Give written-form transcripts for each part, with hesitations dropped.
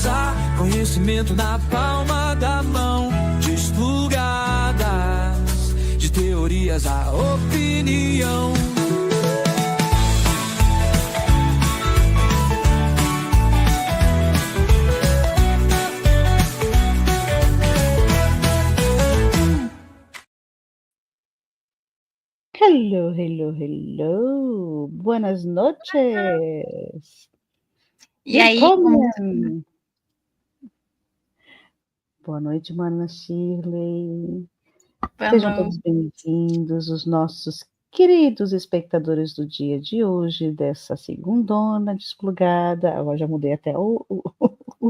casa, conhecimento na palma da mão, desplugadas, de teorias a opinião. Hello, hello, hello. Buenas noches. E aí? Willkommen. Boa noite, mana Shirley. Sejam todos bem-vindos, os nossos queridos espectadores do dia de hoje, dessa segundona desplugada. Agora já mudei até o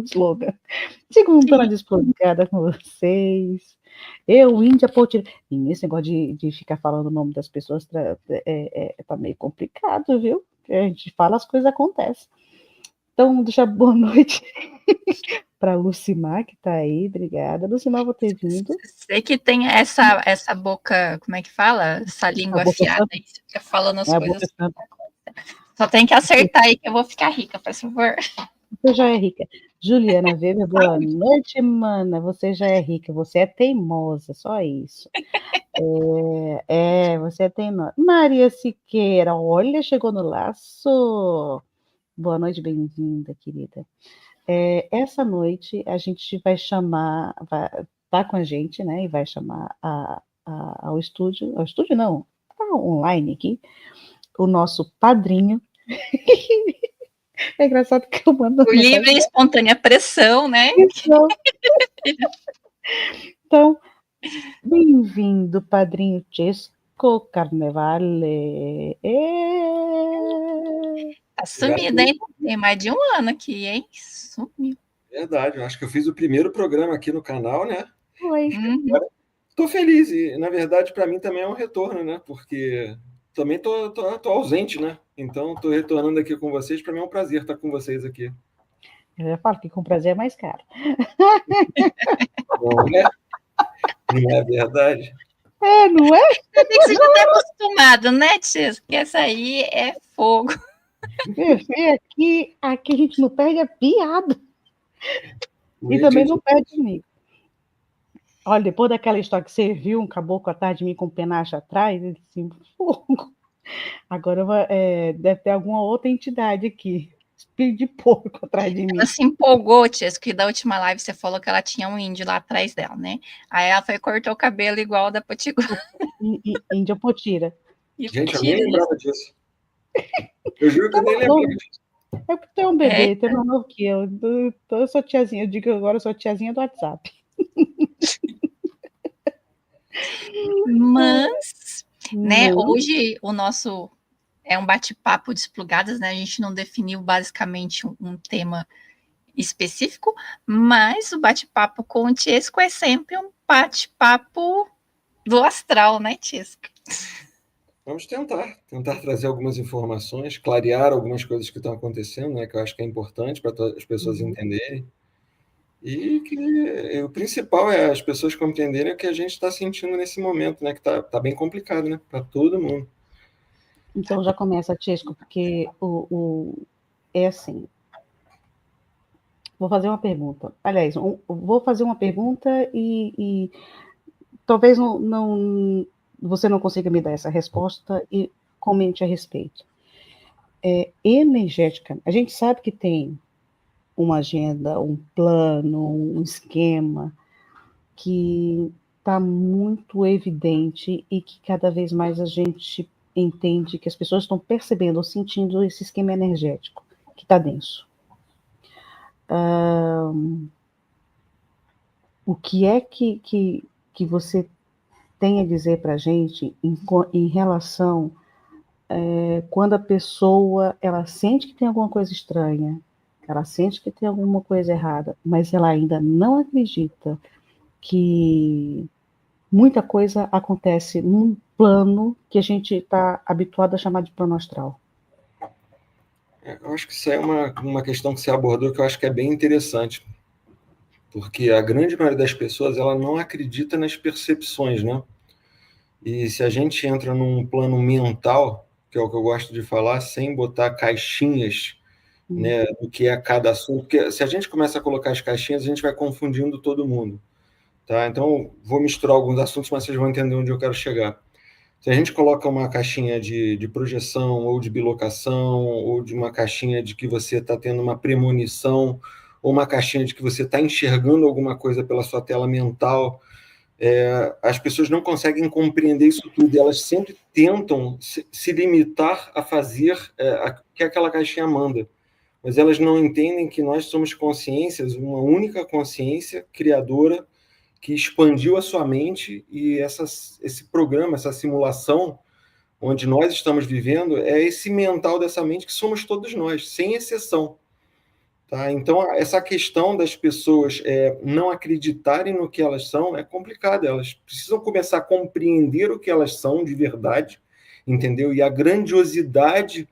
slogan. Segundona desplugada com vocês. Eu, Índia Potira. E esse negócio de ficar falando o nome das pessoas tá meio complicado, viu? A gente fala, as coisas acontecem. Então, deixa boa noite para Lucimar, que está aí. Obrigada. Lucimar, vou ter vindo. Sei que tem essa boca, como é que fala? Essa língua afiada aí, você fica falando as coisas. Só tem que acertar aí que eu vou ficar rica, por favor. Você já é rica. Juliana Weber, boa noite, mana. Você já é rica, você é teimosa, só isso. Você é teimosa. Maria Siqueira, olha, chegou no laço. Boa noite, bem-vinda, querida. Essa noite a gente vai chamar, tá com a gente, né? E vai chamar ao estúdio não, online aqui, o nosso padrinho. É engraçado que eu mando por livre e espontânea pressão, né? Então, bem-vindo, padrinho Cesco Carnevale. Tá sumido, hein? Tem mais de um ano aqui, hein? Sumiu. Verdade, eu acho que eu fiz o primeiro programa aqui no canal, né? Foi. Estou feliz, e na verdade para mim também é um retorno, né? Porque também tô ausente, né? Então estou retornando aqui com vocês, para mim é um prazer estar com vocês aqui. Eu já falo que com prazer é mais caro. Não é verdade? Não é? Tem que ser até acostumado, né, Tia? Porque essa aí é fogo. Aqui a gente não perde a piada. E também não perde comigo. Olha, depois daquela história que você viu um caboclo atrás de mim com um penacho atrás, ele disse, fogo. Agora deve ter alguma outra entidade aqui, espírito de porco atrás de mim. Ela se empolgou, Tia, que da última live você falou que ela tinha um índio lá atrás dela, né? Aí ela foi cortar o cabelo igual da Potiguara. Índia Potira. Gente, eu nem lembrava disso. Eu juro que eu nem lembrava disso. É porque tem um bebê, tem mais novo que eu. Eu sou tiazinha, eu digo que agora eu sou tiazinha do WhatsApp. Mas, né, hoje o nosso é um bate-papo desplugadas, né? A gente não definiu basicamente um tema específico, mas o bate-papo com o Tiesco é sempre um bate-papo do astral, né, Tiesco? Vamos tentar trazer algumas informações, clarear algumas coisas que estão acontecendo, né? Que eu acho que é importante para as pessoas entenderem. E que o principal é as pessoas compreenderem o que a gente está sentindo nesse momento, né? Que tá bem complicado, né? Para todo mundo. Então já começa, Tiesco, porque é assim. Vou fazer uma pergunta. Aliás, vou fazer uma pergunta e talvez você não consiga me dar essa resposta e comente a respeito. Energética. A gente sabe que tem uma agenda, um plano, um esquema que está muito evidente e que cada vez mais a gente entende que as pessoas estão percebendo ou sentindo esse esquema energético que está denso. O que é que você tem a dizer para a gente em relação quando a pessoa ela sente que tem alguma coisa estranha, ela sente que tem alguma coisa errada, mas ela ainda não acredita que muita coisa acontece num plano que a gente está habituado a chamar de plano astral. Eu acho que isso é uma questão que você abordou que eu acho que é bem interessante, porque a grande maioria das pessoas ela não acredita nas percepções, né? E se a gente entra num plano mental, que é o que eu gosto de falar, sem botar caixinhas né, do que é cada assunto, porque se a gente começa a colocar as caixinhas, a gente vai confundindo todo mundo. Tá? Então, vou misturar alguns assuntos, mas vocês vão entender onde eu quero chegar. Se a gente coloca uma caixinha de projeção, ou de bilocação, ou de uma caixinha de que você está tendo uma premonição, ou uma caixinha de que você está enxergando alguma coisa pela sua tela mental, as pessoas não conseguem compreender isso tudo, elas sempre tentam se limitar a fazer o que aquela caixinha manda, mas elas não entendem que nós somos consciências, uma única consciência criadora, que expandiu a sua mente, e esse programa, essa simulação, onde nós estamos vivendo, é esse mental dessa mente que somos todos nós, sem exceção. Tá? Então, essa questão das pessoas não acreditarem no que elas são é complicada. Elas precisam começar a compreender o que elas são de verdade, entendeu? E a grandiosidade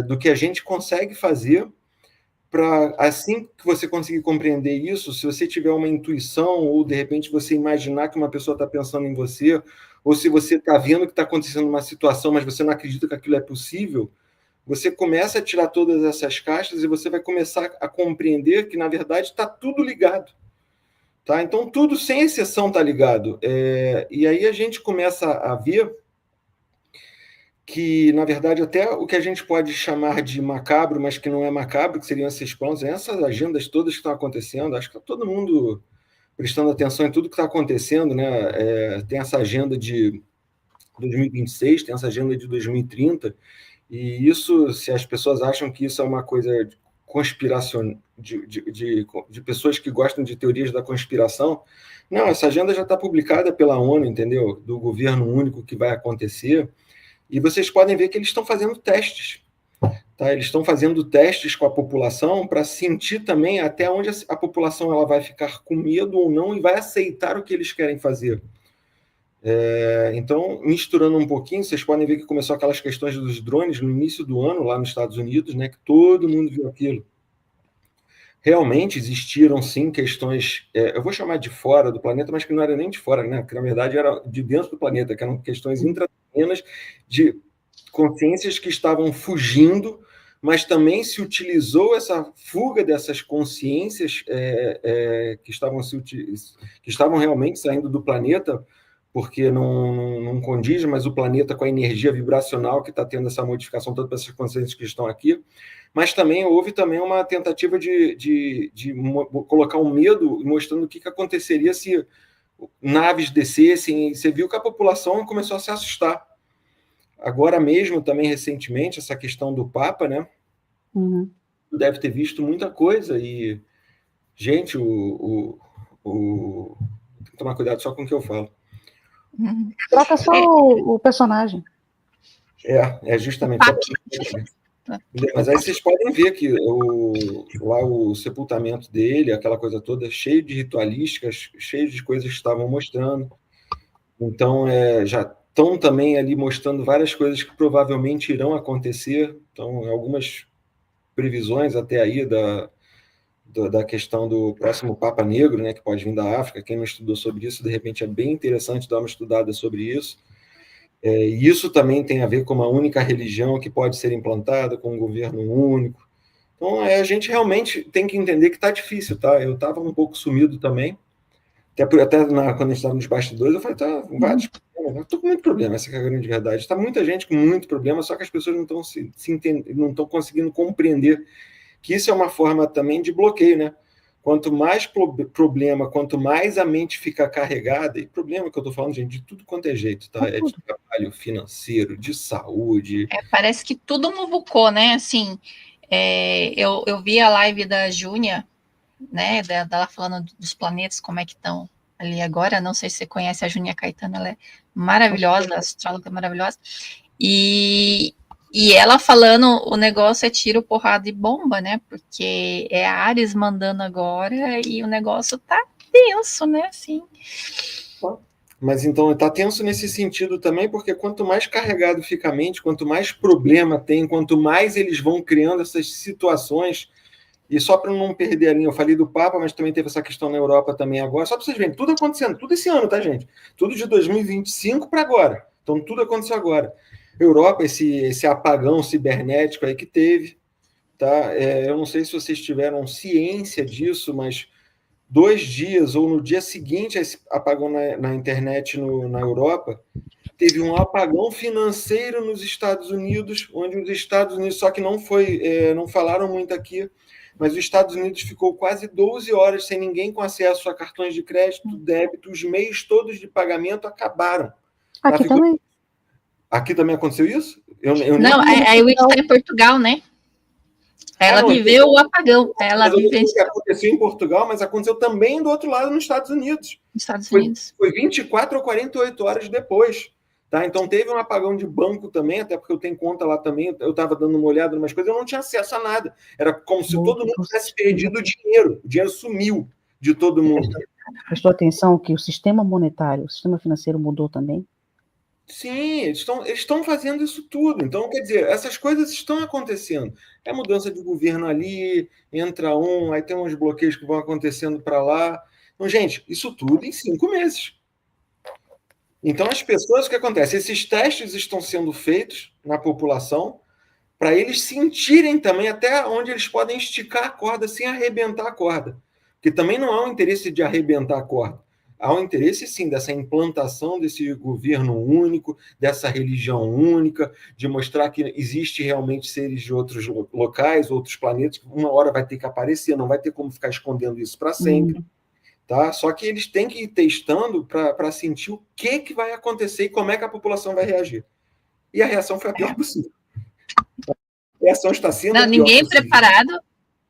do que a gente consegue fazer. Assim que você conseguir compreender isso, se você tiver uma intuição, ou de repente você imaginar que uma pessoa está pensando em você, ou se você está vendo que está acontecendo uma situação, mas você não acredita que aquilo é possível, você começa a tirar todas essas caixas e você vai começar a compreender que, na verdade, está tudo ligado. Tá? Então, tudo, sem exceção, está ligado. E aí a gente começa a ver que, na verdade, até o que a gente pode chamar de macabro, mas que não é macabro, que seriam esses planos, essas agendas todas que estão acontecendo, acho que está todo mundo prestando atenção em tudo que está acontecendo, né? Tem essa agenda de 2026, tem essa agenda de 2030, e isso, se as pessoas acham que isso é uma coisa de conspiração, de pessoas que gostam de teorias da conspiração, não, essa agenda já está publicada pela ONU, entendeu? Do governo único que vai acontecer. E vocês podem ver que eles estão fazendo testes. Tá? Eles estão fazendo testes com a população para sentir também até onde a população ela vai ficar com medo ou não e vai aceitar o que eles querem fazer. Então, misturando um pouquinho, vocês podem ver que começou aquelas questões dos drones no início do ano, lá nos Estados Unidos, né, que todo mundo viu aquilo. Realmente existiram, sim, questões, eu vou chamar de fora do planeta, mas que não era nem de fora, né? Que na verdade era de dentro do planeta, que eram questões intraterrenas de consciências que estavam fugindo, mas também se utilizou essa fuga dessas consciências que estavam realmente saindo do planeta, porque não condiz, mas o planeta com a energia vibracional que está tendo essa modificação toda para essas consciências que estão aqui. Mas também houve uma tentativa de colocar um medo, mostrando o que aconteceria se naves descessem, e você viu que a população começou a se assustar. Agora mesmo, também recentemente, essa questão do Papa, né? Uhum. Deve ter visto muita coisa, e, gente, tem que tomar cuidado só com o que eu falo. Troca só o personagem. Justamente. Mas aí vocês podem ver que lá o sepultamento dele, aquela coisa toda, cheio de ritualísticas, cheio de coisas que estavam mostrando. Então, já estão também ali mostrando várias coisas que provavelmente irão acontecer. Então, algumas previsões até aí da questão do próximo Papa Negro, né, que pode vir da África. Quem não estudou sobre isso, de repente é bem interessante dar uma estudada sobre isso. E isso também tem a ver com uma única religião que pode ser implantada, com um governo único. Então, a gente realmente tem que entender que está difícil, tá? Eu estava um pouco sumido também, até quando a gente estava nos bastidores, eu falei, tá, vários problemas, estou com muito problema, essa é a grande verdade. Está muita gente com muito problema, só que as pessoas não estão não estão conseguindo compreender que isso é uma forma também de bloqueio, né? Quanto mais problema, quanto mais a mente fica carregada, e problema que eu estou falando, gente, de tudo quanto é jeito, tá? É de trabalho financeiro, de saúde. Parece que tudo muvucou, né? Assim, eu vi a live da Júnia, né? Dela falando dos planetas, como é que estão ali agora. Não sei se você conhece a Júnia Caetano, ela é maravilhosa, astróloga maravilhosa. E ela falando, o negócio é tiro, porrada e bomba, né? Porque é a Áries mandando agora e o negócio tá tenso, né? Assim. Mas então tá tenso nesse sentido também, porque quanto mais carregado fica a mente, quanto mais problema tem, quanto mais eles vão criando essas situações. E só para não perder a linha, eu falei do Papa, mas também teve essa questão na Europa também agora. Só para vocês verem, tudo acontecendo, tudo esse ano, tá, gente? Tudo de 2025 para agora. Então tudo aconteceu agora. Europa, esse apagão cibernético aí que teve, tá? Eu não sei se vocês tiveram ciência disso, mas 2 dias ou no dia seguinte a esse apagão na internet na Europa, teve um apagão financeiro nos Estados Unidos, onde os Estados Unidos, só que não falaram muito aqui, mas os Estados Unidos ficou quase 12 horas sem ninguém com acesso a cartões de crédito, débito, os meios todos de pagamento acabaram. Aqui também. Aqui também aconteceu isso? Não, a Will está em Portugal, né? Ela viveu o apagão. Ela vivenciou. Aconteceu em Portugal, mas aconteceu também do outro lado, nos Estados Unidos. Foi 24 ou 48 horas depois. Tá? Então teve um apagão de banco também, até porque eu tenho conta lá também. Eu estava dando uma olhada em umas coisas, eu não tinha acesso a nada. Era como se todo mundo tivesse perdido o dinheiro. O dinheiro sumiu de todo mundo. Prestou atenção que o sistema monetário, o sistema financeiro mudou também? Sim, eles estão fazendo isso tudo. Então, quer dizer, essas coisas estão acontecendo. É mudança de governo ali, entra aí tem uns bloqueios que vão acontecendo para lá. Então, gente, isso tudo em 5 meses. Então, as pessoas, o que acontece? Esses testes estão sendo feitos na população para eles sentirem também até onde eles podem esticar a corda sem arrebentar a corda. Porque também não há um interesse de arrebentar a corda. Há um interesse, sim, dessa implantação desse governo único, dessa religião única, de mostrar que existe realmente seres de outros locais, outros planetas, que uma hora vai ter que aparecer, não vai ter como ficar escondendo isso para sempre. Tá? Só que eles têm que ir testando para sentir o que vai acontecer e como é que a população vai reagir. E a reação foi a pior possível. A reação está sendo a pior ninguém possível. Preparado.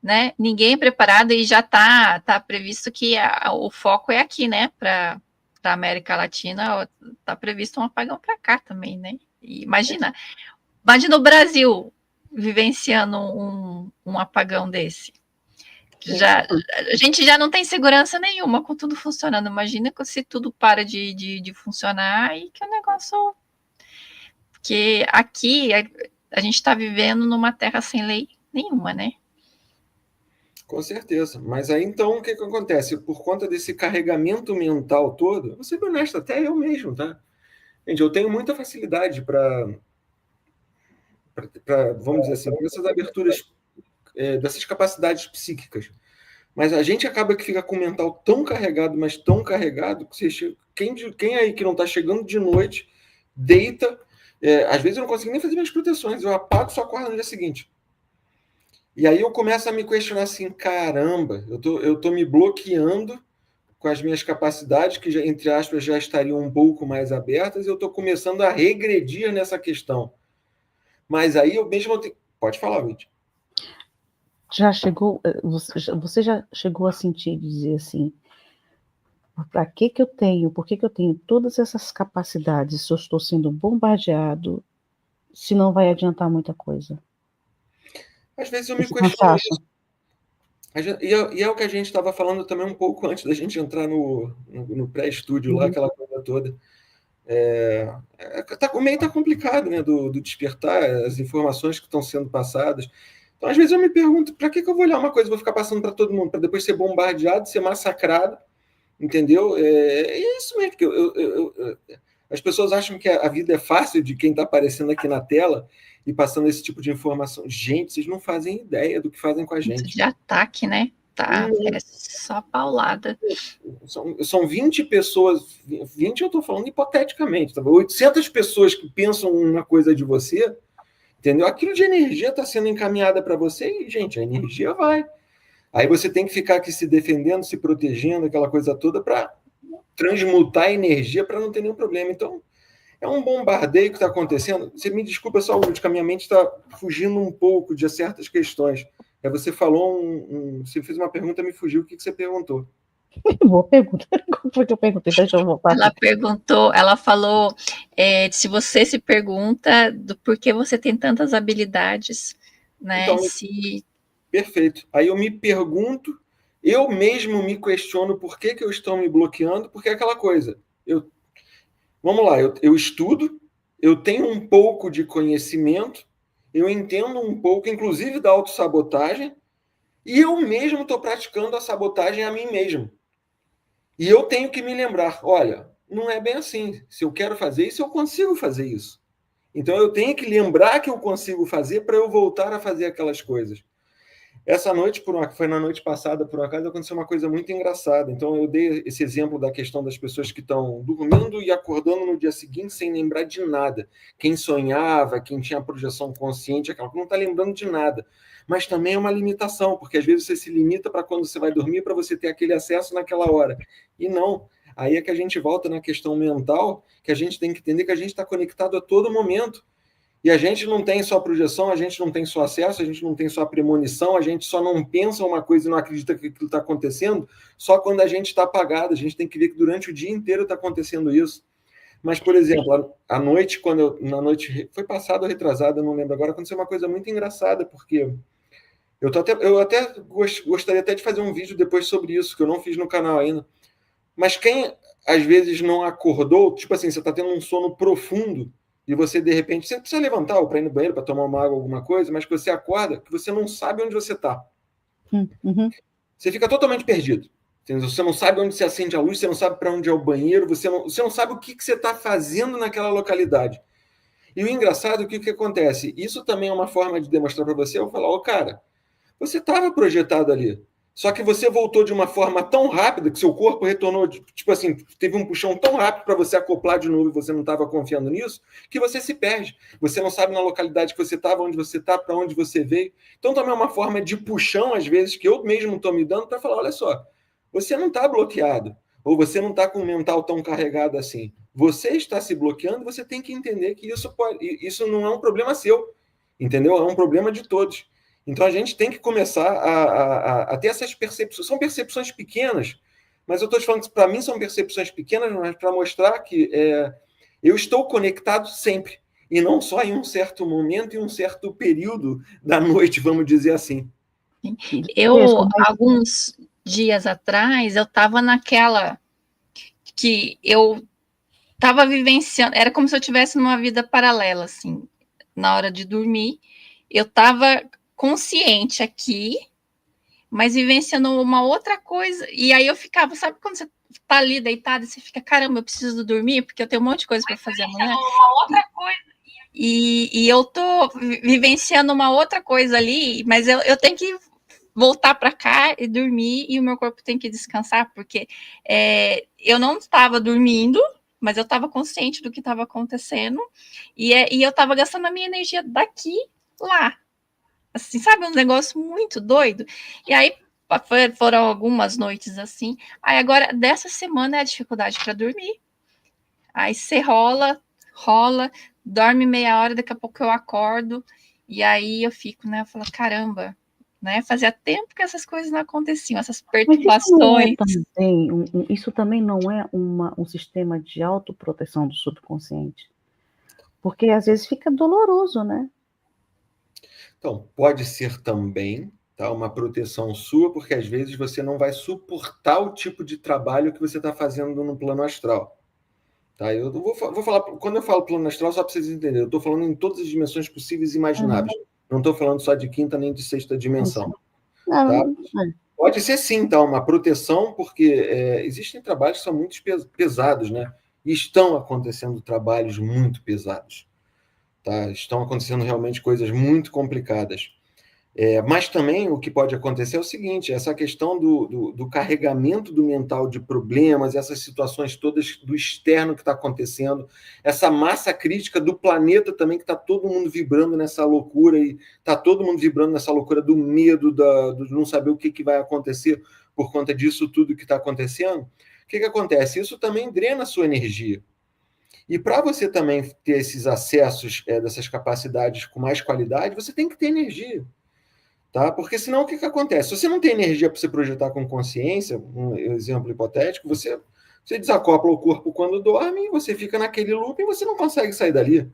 Né? Ninguém preparado e já está previsto que o foco é aqui, né? Para a América Latina, está previsto um apagão para cá também, né? E imagina o Brasil vivenciando um apagão desse. A gente já não tem segurança nenhuma com tudo funcionando. Imagina se tudo para de funcionar e que o negócio... Porque aqui a gente está vivendo numa terra sem lei nenhuma, né? Com certeza. Mas aí, então, o que acontece? Por conta desse carregamento mental todo, vou ser honesto, até eu mesmo, tá? Gente, eu tenho muita facilidade para vamos dizer assim, essas aberturas, dessas capacidades psíquicas. Mas a gente acaba que fica com o mental tão carregado, mas tão carregado, que você chega, quem aí que não está chegando de noite, deita, às vezes eu não consigo nem fazer minhas proteções, eu apago, só acordo no dia seguinte. E aí eu começo a me questionar assim, caramba, eu tô me bloqueando com as minhas capacidades, que, entre aspas, já estariam um pouco mais abertas, e eu estou começando a regredir nessa questão. Mas aí eu mesmo... Pode falar, Vítor. Você já chegou a sentir, dizer assim, para que eu tenho, por que eu tenho todas essas capacidades se eu estou sendo bombardeado, se não vai adiantar muita coisa? Às vezes eu me questiono isso. E é o que a gente estava falando também um pouco antes da gente entrar no pré-estúdio lá, aquela coisa toda. O meio está complicado, né, do despertar, as informações que estão sendo passadas. Então, às vezes eu me pergunto, para que eu vou olhar uma coisa e vou ficar passando para todo mundo? Para depois ser bombardeado, ser massacrado, entendeu? É isso mesmo. As pessoas acham que a vida é fácil de quem está aparecendo aqui na tela e passando esse tipo de informação. Gente, vocês não fazem ideia do que fazem com a gente. De ataque, né? Tá, é só paulada. São 20 pessoas, 20 eu estou falando hipoteticamente, tá? 800 pessoas que pensam uma coisa de você, entendeu? Aquilo de energia está sendo encaminhada para você e, gente, a energia vai. Aí você tem que ficar aqui se defendendo, se protegendo, aquela coisa toda para transmutar a energia para não ter nenhum problema. Então, é um bombardeio que está acontecendo. Você me desculpa só, Lúcio, que a minha mente está fugindo um pouco de certas questões. Você falou você fez uma pergunta, me fugiu. O que você perguntou? Boa pergunta. Como foi que eu perguntei? Deixa eu voltar. Ela falou, se você se pergunta do porquê você tem tantas habilidades, né? Então, perfeito. Aí eu me pergunto, eu mesmo me questiono por que eu estou me bloqueando, porque é aquela coisa. Vamos lá, eu estudo, eu tenho um pouco de conhecimento, eu entendo um pouco, inclusive da autossabotagem, e eu mesmo estou praticando a sabotagem a mim mesmo. E eu tenho que me lembrar, olha, não é bem assim. Se eu quero fazer isso, eu consigo fazer isso. Então eu tenho que lembrar que eu consigo fazer para eu voltar a fazer aquelas coisas. Essa noite, foi na noite passada, por acaso, aconteceu uma coisa muito engraçada. Então, eu dei esse exemplo da questão das pessoas que estão dormindo e acordando no dia seguinte sem lembrar de nada. Quem sonhava, quem tinha projeção consciente, aquela que não está lembrando de nada. Mas também é uma limitação, porque às vezes você se limita para quando você vai dormir, para você ter aquele acesso naquela hora. E não. Aí é que a gente volta na questão mental, que a gente tem que entender que a gente está conectado a todo momento. E a gente não tem só projeção, a gente não tem só acesso, a gente não tem só premonição, a gente só não pensa uma coisa e não acredita que aquilo está acontecendo só quando a gente está apagado. A gente tem que ver que durante o dia inteiro está acontecendo isso. Mas, por exemplo, à noite, na noite foi passada ou retrasada, eu não lembro agora, aconteceu uma coisa muito engraçada, porque eu até gostaria até de fazer um vídeo depois sobre isso, que eu não fiz no canal ainda. Mas quem, às vezes, não acordou, tipo assim, você está tendo um sono profundo, e você, de repente, você precisa levantar ou para ir no banheiro, para tomar uma água, alguma coisa, mas que você acorda, que você não sabe onde você está. Uhum. Você fica totalmente perdido. Entendeu? Você não sabe onde você acende a luz, você não sabe para onde é o banheiro, você não sabe o que você está fazendo naquela localidade. E o engraçado, o que acontece? Isso também é uma forma de demonstrar para você, eu falar, cara, você estava projetado ali. Só que você voltou de uma forma tão rápida que seu corpo retornou, tipo assim, teve um puxão tão rápido para você acoplar de novo e você não estava confiando nisso, que você se perde. Você não sabe na localidade que você estava, onde você está, para onde você veio. Então também é uma forma de puxão, às vezes, que eu mesmo estou me dando para falar, olha só, você não está bloqueado, ou você não está com o mental tão carregado assim. Você está se bloqueando, você tem que entender que isso não é um problema seu, entendeu? É um problema de todos. Então, a gente tem que começar a ter essas percepções. São percepções pequenas, mas eu estou te falando que, para mim, são percepções pequenas, mas para mostrar que eu estou conectado sempre, e não só em um certo momento, em um certo período da noite, vamos dizer assim. Alguns dias atrás, eu estava naquela que eu estava vivenciando, era como se eu estivesse numa vida paralela, assim, na hora de dormir, eu estava consciente aqui, mas vivenciando uma outra coisa, e aí eu ficava, sabe quando você tá ali deitado e você fica, caramba, eu preciso dormir, porque eu tenho um monte de coisa para fazer amanhã. Uma outra coisa. E eu tô vivenciando uma outra coisa ali, mas eu tenho que voltar para cá e dormir, e o meu corpo tem que descansar, porque eu não estava dormindo, mas eu estava consciente do que estava acontecendo, e eu estava gastando a minha energia daqui lá. Assim, sabe, um negócio muito doido. E aí foram algumas noites assim. Aí agora, dessa semana é a dificuldade para dormir. Aí você rola, dorme meia hora, daqui a pouco eu acordo, e aí eu fico, né? Eu falo, caramba, né? Fazia tempo que essas coisas não aconteciam, essas perturbações. Isso também não é um sistema de autoproteção do subconsciente. Porque às vezes fica doloroso, né? Então, pode ser também, tá, uma proteção sua, porque às vezes você não vai suportar o tipo de trabalho que você está fazendo no plano astral. Tá? Eu vou falar, quando eu falo plano astral, só para vocês entenderem, eu estou falando em todas as dimensões possíveis e imagináveis. Não estou falando só de quinta nem de sexta dimensão. Tá? Pode ser sim, tá, uma proteção, porque existem trabalhos que são muito pesados, né? E estão acontecendo trabalhos muito pesados. Tá? Estão acontecendo realmente coisas muito complicadas. Mas também o que pode acontecer é o seguinte, essa questão do carregamento do mental de problemas, essas situações todas do externo que está acontecendo, essa massa crítica do planeta também, que está todo mundo vibrando nessa loucura, e está todo mundo vibrando nessa loucura do medo, do não saber o que vai acontecer por conta disso tudo que está acontecendo. O que acontece? Isso também drena a sua energia. E para você também ter esses acessos dessas capacidades com mais qualidade, você tem que ter energia. Tá? Porque senão o que acontece? Se você não tem energia para se projetar com consciência, um exemplo hipotético, você desacopla o corpo quando dorme, você fica naquele loop e você não consegue sair dali.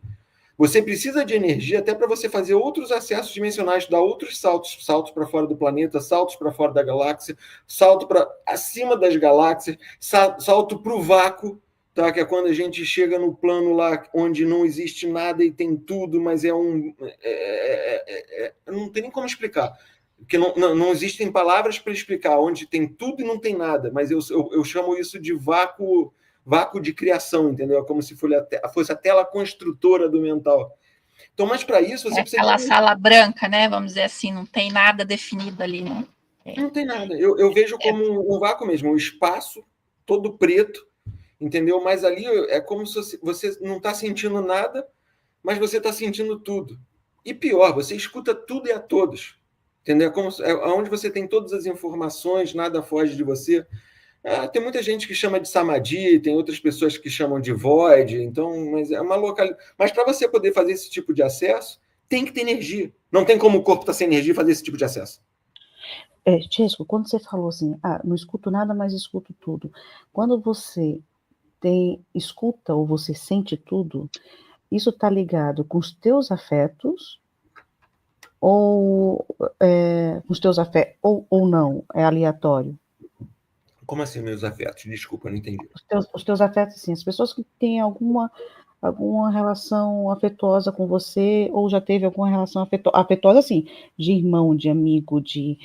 Você precisa de energia até para você fazer outros acessos dimensionais, dar outros saltos para fora do planeta, saltos para fora da galáxia, salto para acima das galáxias, salto para o vácuo, tá? Que é quando a gente chega no plano lá onde não existe nada e tem tudo, mas não tem nem como explicar, porque não existem palavras para explicar onde tem tudo e não tem nada, mas eu chamo isso de vácuo de criação, entendeu? É como se fosse a tela construtora do mental. Então, mas para isso você precisa... Aquela sala branca, né? Vamos dizer assim, não tem nada definido ali, né? Não tem nada. Eu vejo como um vácuo mesmo, um espaço todo preto, entendeu? Mas ali é como se você não está sentindo nada, mas você está sentindo tudo. E pior, você escuta tudo e a todos. Entendeu? É onde você tem todas as informações, nada foge de você. Tem muita gente que chama de samadhi, tem outras pessoas que chamam de void, então, mas é uma localidade. Mas para você poder fazer esse tipo de acesso, tem que ter energia. Não tem como o corpo estar sem energia e fazer esse tipo de acesso. Chesco, quando você falou assim, não escuto nada, mas escuto tudo. Quando você escuta ou você sente tudo, isso está ligado com os teus afetos ou com os teus afetos ou não? É aleatório? Como assim, meus afetos? Desculpa, não entendi. Os teus afetos, sim. As pessoas que têm alguma relação afetuosa com você, ou já teve alguma relação afetuosa, assim, de irmão, de amigo, de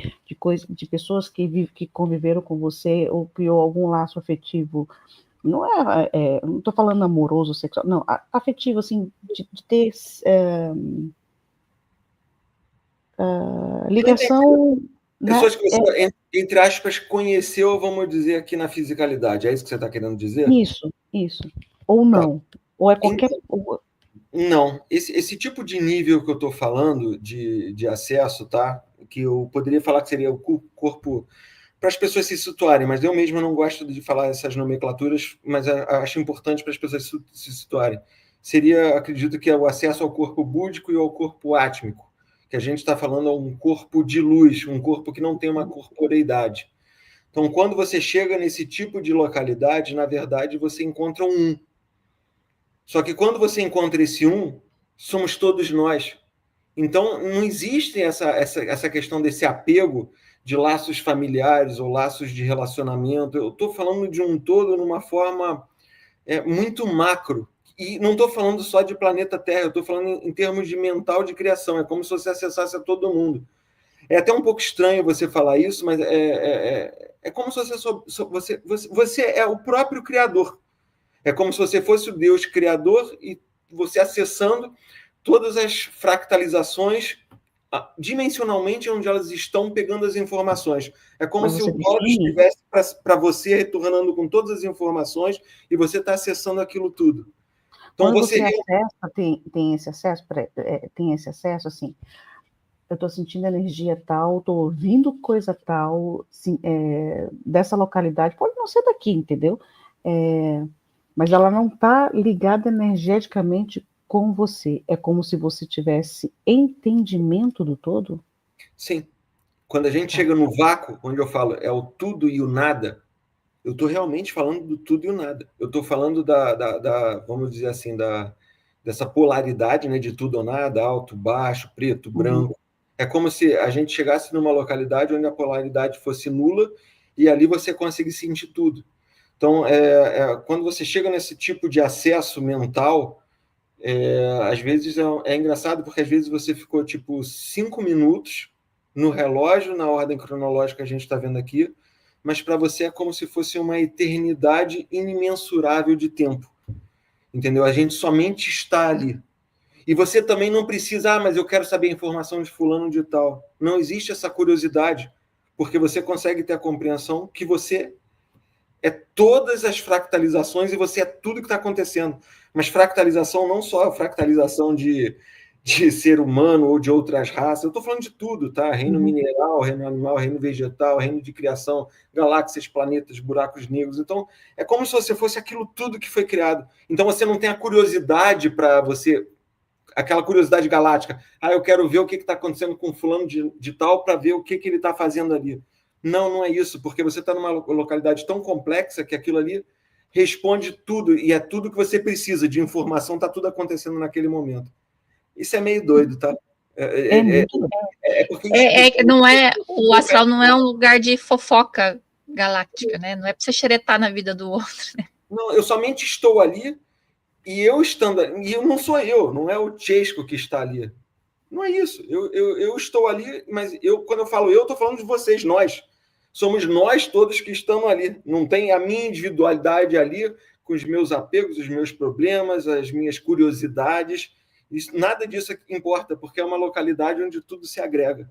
pessoas que conviveram com você, ou criou algum laço afetivo. Não não estou falando amoroso, sexual, não, afetivo, assim, de ter ligação... Pessoas que você, entre aspas, conheceu, vamos dizer, aqui na fisicalidade. É isso que você está querendo dizer? Isso. Ou não. Tá. Ou é qualquer... Não. Esse tipo de nível que eu estou falando, de acesso, tá? Que eu poderia falar que seria o corpo... Para as pessoas se situarem, mas eu mesmo não gosto de falar essas nomenclaturas, mas acho importante para as pessoas se situarem. Acredito que é o acesso ao corpo búdico e ao corpo átmico, que a gente está falando um corpo de luz, um corpo que não tem uma corporeidade. Então, quando você chega nesse tipo de localidade, na verdade, você encontra um. Só que quando você encontra esse um, somos todos nós. Então, não existe essa questão desse apego de laços familiares ou laços de relacionamento. Eu estou falando de um todo numa forma muito macro. E não estou falando só de planeta Terra, eu estou falando em termos de mental de criação. É como se você acessasse a todo mundo. É até um pouco estranho você falar isso, mas é como se você é o próprio criador. É como se você fosse o Deus criador e você acessando todas as fractalizações dimensionalmente onde elas estão pegando as informações. É como se o Bob estivesse para você retornando com todas as informações e você está acessando aquilo tudo. Então, quando você acessa, tem esse acesso, assim, eu estou sentindo energia tal, estou ouvindo coisa tal, assim, dessa localidade, pode não ser daqui, entendeu? Mas ela não está ligada energeticamente com você. É como se você tivesse entendimento do todo? Sim. Quando a gente chega no vácuo, onde eu falo é o tudo e o nada, eu estou realmente falando do tudo e o nada. Eu estou falando vamos dizer assim, dessa polaridade, né, de tudo ou nada, alto, baixo, preto, branco. É como se a gente chegasse numa localidade onde a polaridade fosse nula e ali você consegue sentir tudo. Então, quando você chega nesse tipo de acesso mental, às vezes é engraçado porque às vezes você ficou tipo 5 minutos no relógio, na ordem cronológica que a gente está vendo aqui, mas para você é como se fosse uma eternidade inimensurável de tempo. Entendeu? A gente somente está ali. E você também não precisa, mas eu quero saber a informação de fulano de tal. Não existe essa curiosidade, porque você consegue ter a compreensão que você é todas as fractalizações e você é tudo que está acontecendo. Mas fractalização não só a fractalização de ser humano ou de outras raças, eu estou falando de tudo, tá? Reino mineral, reino animal, reino vegetal, reino de criação, galáxias, planetas, buracos negros. Então, é como se você fosse aquilo tudo que foi criado. Então, você não tem a curiosidade para você... Aquela curiosidade galáctica. Eu quero ver o que está acontecendo com fulano de tal para ver o que ele está fazendo ali. Não é isso, porque você está numa localidade tão complexa que aquilo ali responde tudo, e é tudo que você precisa de informação, está tudo acontecendo naquele momento. Isso é meio doido, tá? Não é, o astral não é um lugar de fofoca galáctica, né? Não é para você xeretar na vida do outro, né? Não, eu somente estou ali, e eu estando ali, e eu não sou eu, não é o Chesco que está ali. Não é isso. Eu estou ali, mas quando eu falo eu, estou falando de vocês, nós. Somos nós todos que estamos ali. Não tem a minha individualidade ali, com os meus apegos, os meus problemas, as minhas curiosidades. Nada disso importa, porque é uma localidade onde tudo se agrega.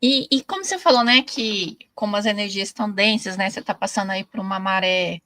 E como você falou, né, que como as energias estão densas, né, você está passando aí por uma maré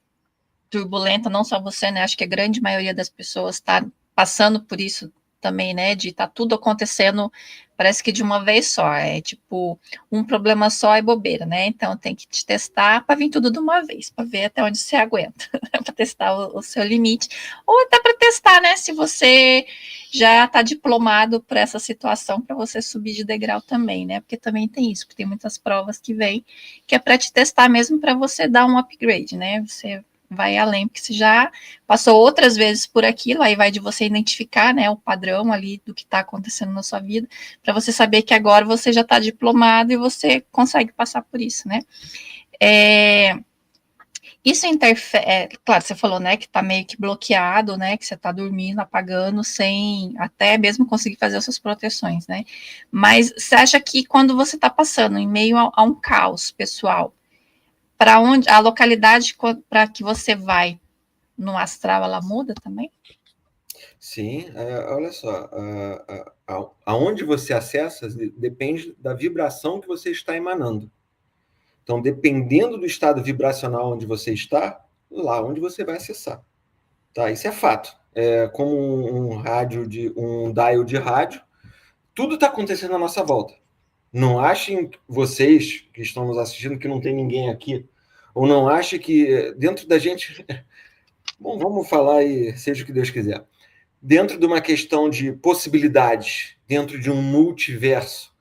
turbulenta, não só você, né, acho que a grande maioria das pessoas está passando por isso também, né, de tá tudo acontecendo, parece que de uma vez só, é tipo, um problema só é bobeira, né, então tem que te testar para vir tudo de uma vez, para ver até onde você aguenta, para testar o seu limite, ou até para testar, né, se você já está diplomado para essa situação, para você subir de degrau também, né, porque também tem isso, porque tem muitas provas que vêm, que é para te testar mesmo, para você dar um upgrade, né, você vai além, porque você já passou outras vezes por aquilo, aí vai de você identificar, né, o padrão ali do que está acontecendo na sua vida, para você saber que agora você já está diplomado e você consegue passar por isso, né. Isso interfere, claro, você falou, né, que está meio que bloqueado, né, que você está dormindo, apagando, sem até mesmo conseguir fazer as suas proteções, né, mas você acha que quando você está passando em meio a um caos pessoal, para onde a localidade para que você vai no astral, ela muda também? Sim, olha só, aonde você acessa depende da vibração que você está emanando. Então, dependendo do estado vibracional onde você está, lá onde você vai acessar. Tá? Isso é fato. É como um dial de rádio, tudo está acontecendo à nossa volta. Não achem vocês que estão nos assistindo que não tem ninguém aqui, ou não achem que dentro da gente... Bom, vamos falar e seja o que Deus quiser. Dentro de uma questão de possibilidades, dentro de um multiverso,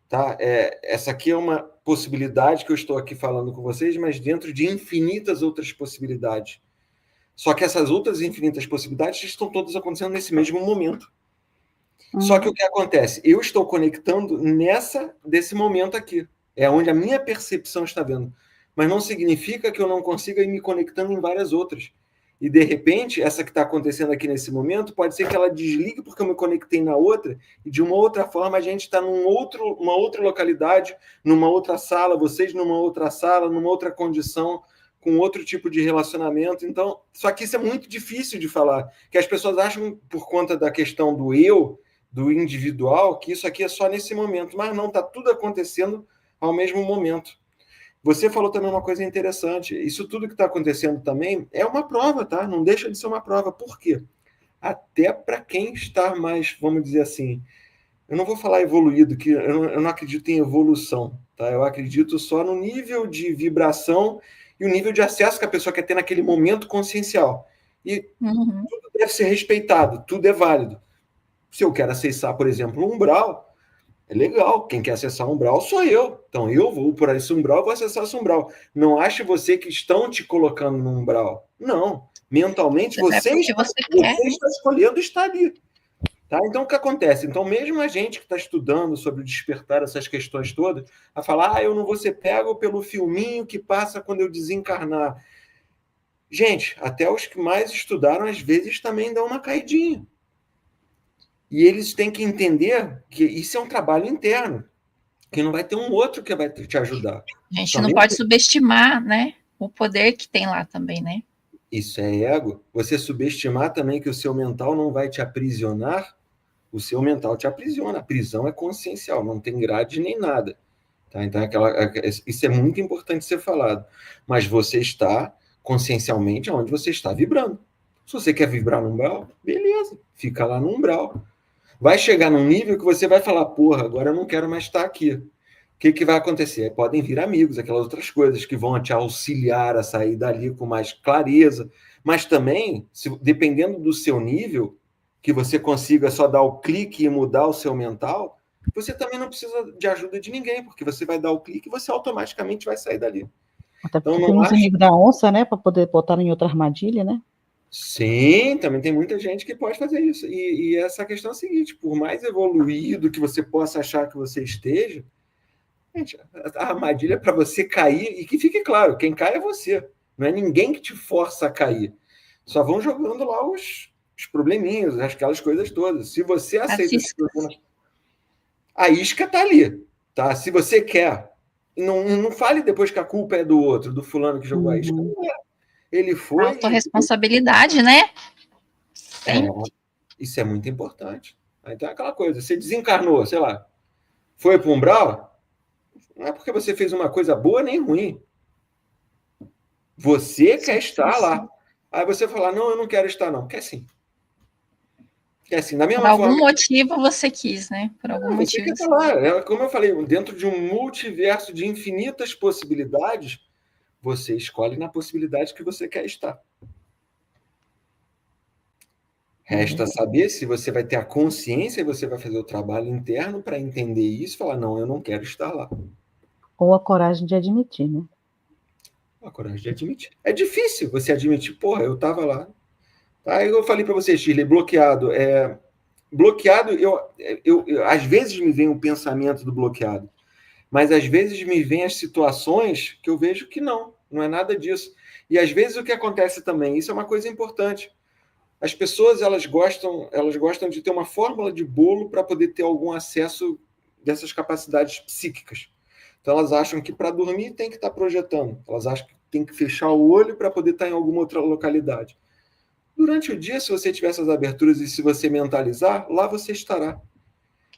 tá? Essa aqui é uma possibilidade que eu estou aqui falando com vocês, mas dentro de infinitas outras possibilidades. Só que essas outras infinitas possibilidades estão todas acontecendo nesse mesmo momento. Só que o que acontece? Eu estou conectando desse momento aqui. É onde a minha percepção está vendo. Mas não significa que eu não consiga ir me conectando em várias outras. E, de repente, essa que está acontecendo aqui nesse momento, pode ser que ela desligue porque eu me conectei na outra, e de uma outra forma a gente está numa outra localidade, numa outra sala, vocês numa outra sala, numa outra condição, com outro tipo de relacionamento. Então, só que isso é muito difícil de falar, que as pessoas acham, por conta da questão do eu, do individual, que isso aqui é só nesse momento, mas não, está tudo acontecendo ao mesmo momento. Você falou também uma coisa interessante, isso tudo que está acontecendo também é uma prova, tá? Não deixa de ser uma prova. Por quê? Até para quem está mais, vamos dizer assim, eu não vou falar evoluído, que eu não acredito em evolução, tá? Eu acredito só no nível de vibração e o nível de acesso que a pessoa quer ter naquele momento consciencial. E tudo deve ser respeitado, tudo é válido. Se eu quero acessar, por exemplo, um umbral, é legal. Quem quer acessar um umbral sou eu. Então, eu vou por esse umbral, vou acessar esse umbral. Não ache você que estão te colocando no umbral. Não. Mentalmente, você está escolhendo estar ali. Tá? Então, o que acontece? Então, mesmo a gente que está estudando sobre o despertar, essas questões todas, a falar, eu não vou ser pego pelo filminho que passa quando eu desencarnar. Gente, até os que mais estudaram, às vezes, também dão uma caidinha. E eles têm que entender que isso é um trabalho interno, que não vai ter um outro que vai te ajudar. A gente não pode subestimar, né, o poder que tem lá também, né? Isso é ego. Você subestimar também que o seu mental não vai te aprisionar, o seu mental te aprisiona. A prisão é consciencial, não tem grade nem nada. Tá? Então, isso é muito importante ser falado. Mas você está consciencialmente onde você está vibrando. Se você quer vibrar no umbral, beleza, fica lá no umbral. Vai chegar num nível que você vai falar, porra, agora eu não quero mais estar aqui. O que vai acontecer? Podem vir amigos, aquelas outras coisas que vão te auxiliar a sair dali com mais clareza, mas também, dependendo do seu nível, que você consiga só dar o clique e mudar o seu mental, você também não precisa de ajuda de ninguém, porque você vai dar o clique e você automaticamente vai sair dali. Até porque então, tem uns inimigos da onça, né, para poder botar em outra armadilha, né? Sim, também tem muita gente que pode fazer isso. E essa questão é a seguinte, por mais evoluído que você possa achar que você esteja, gente, a armadilha é para você cair, e que fique claro, quem cai é você. Não é ninguém que te força a cair. Só vão jogando lá os probleminhas, aquelas coisas todas. Se você aceita os problemas, a isca está ali. Tá? Se você quer, não fale depois que a culpa é do outro, do fulano que jogou a isca. Não é. Ele foi... Autorresponsabilidade, né? Isso é muito importante. Então é aquela coisa, você desencarnou, sei lá, foi para o umbral, não é porque você fez uma coisa boa nem ruim. Você quer estar lá. Aí você fala, não, eu não quero estar, não. Quer sim. Quer sim. Da mesma Por algum forma motivo você quis, né? Por algum motivo. Você quer falar. Como eu falei, dentro de um multiverso de infinitas possibilidades, você escolhe na possibilidade que você quer estar. Resta saber se você vai ter a consciência e você vai fazer o trabalho interno para entender isso e falar, não, eu não quero estar lá. Ou a coragem de admitir, né? A coragem de admitir. É difícil você admitir, porra, eu estava lá. Aí eu falei para você, Shirley, bloqueado. Bloqueado, às vezes me vem um pensamento do bloqueado, mas às vezes me vem as situações que eu vejo que não é nada disso. E às vezes o que acontece também, isso é uma coisa importante. As pessoas elas gostam de ter uma fórmula de bolo para poder ter algum acesso dessas capacidades psíquicas. Então elas acham que para dormir tem que estar projetando. Elas acham que tem que fechar o olho para poder estar em alguma outra localidade. Durante o dia, se você tiver essas aberturas e se você mentalizar, lá você estará.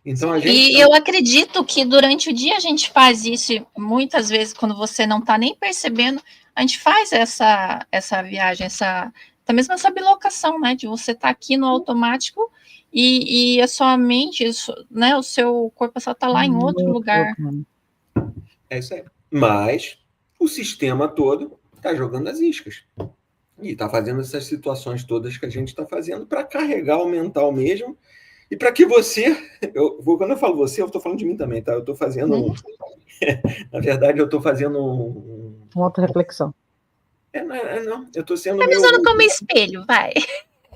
Então, eu acredito que durante o dia a gente faz isso, muitas vezes, quando você não está nem percebendo, a gente faz essa viagem, até mesmo essa bilocação, né? De você estar aqui no automático e a sua mente, né? O seu corpo só está lá em outro lugar. É isso aí. Mas o sistema todo está jogando as iscas. E está fazendo essas situações todas que a gente está fazendo para carregar o mental mesmo. E para que você... quando eu falo você, eu estou falando de mim também, tá? Eu estou fazendo... na verdade, eu estou fazendo uma auto-reflexão. Não, eu estou sendo... Tá me usando como espelho, vai.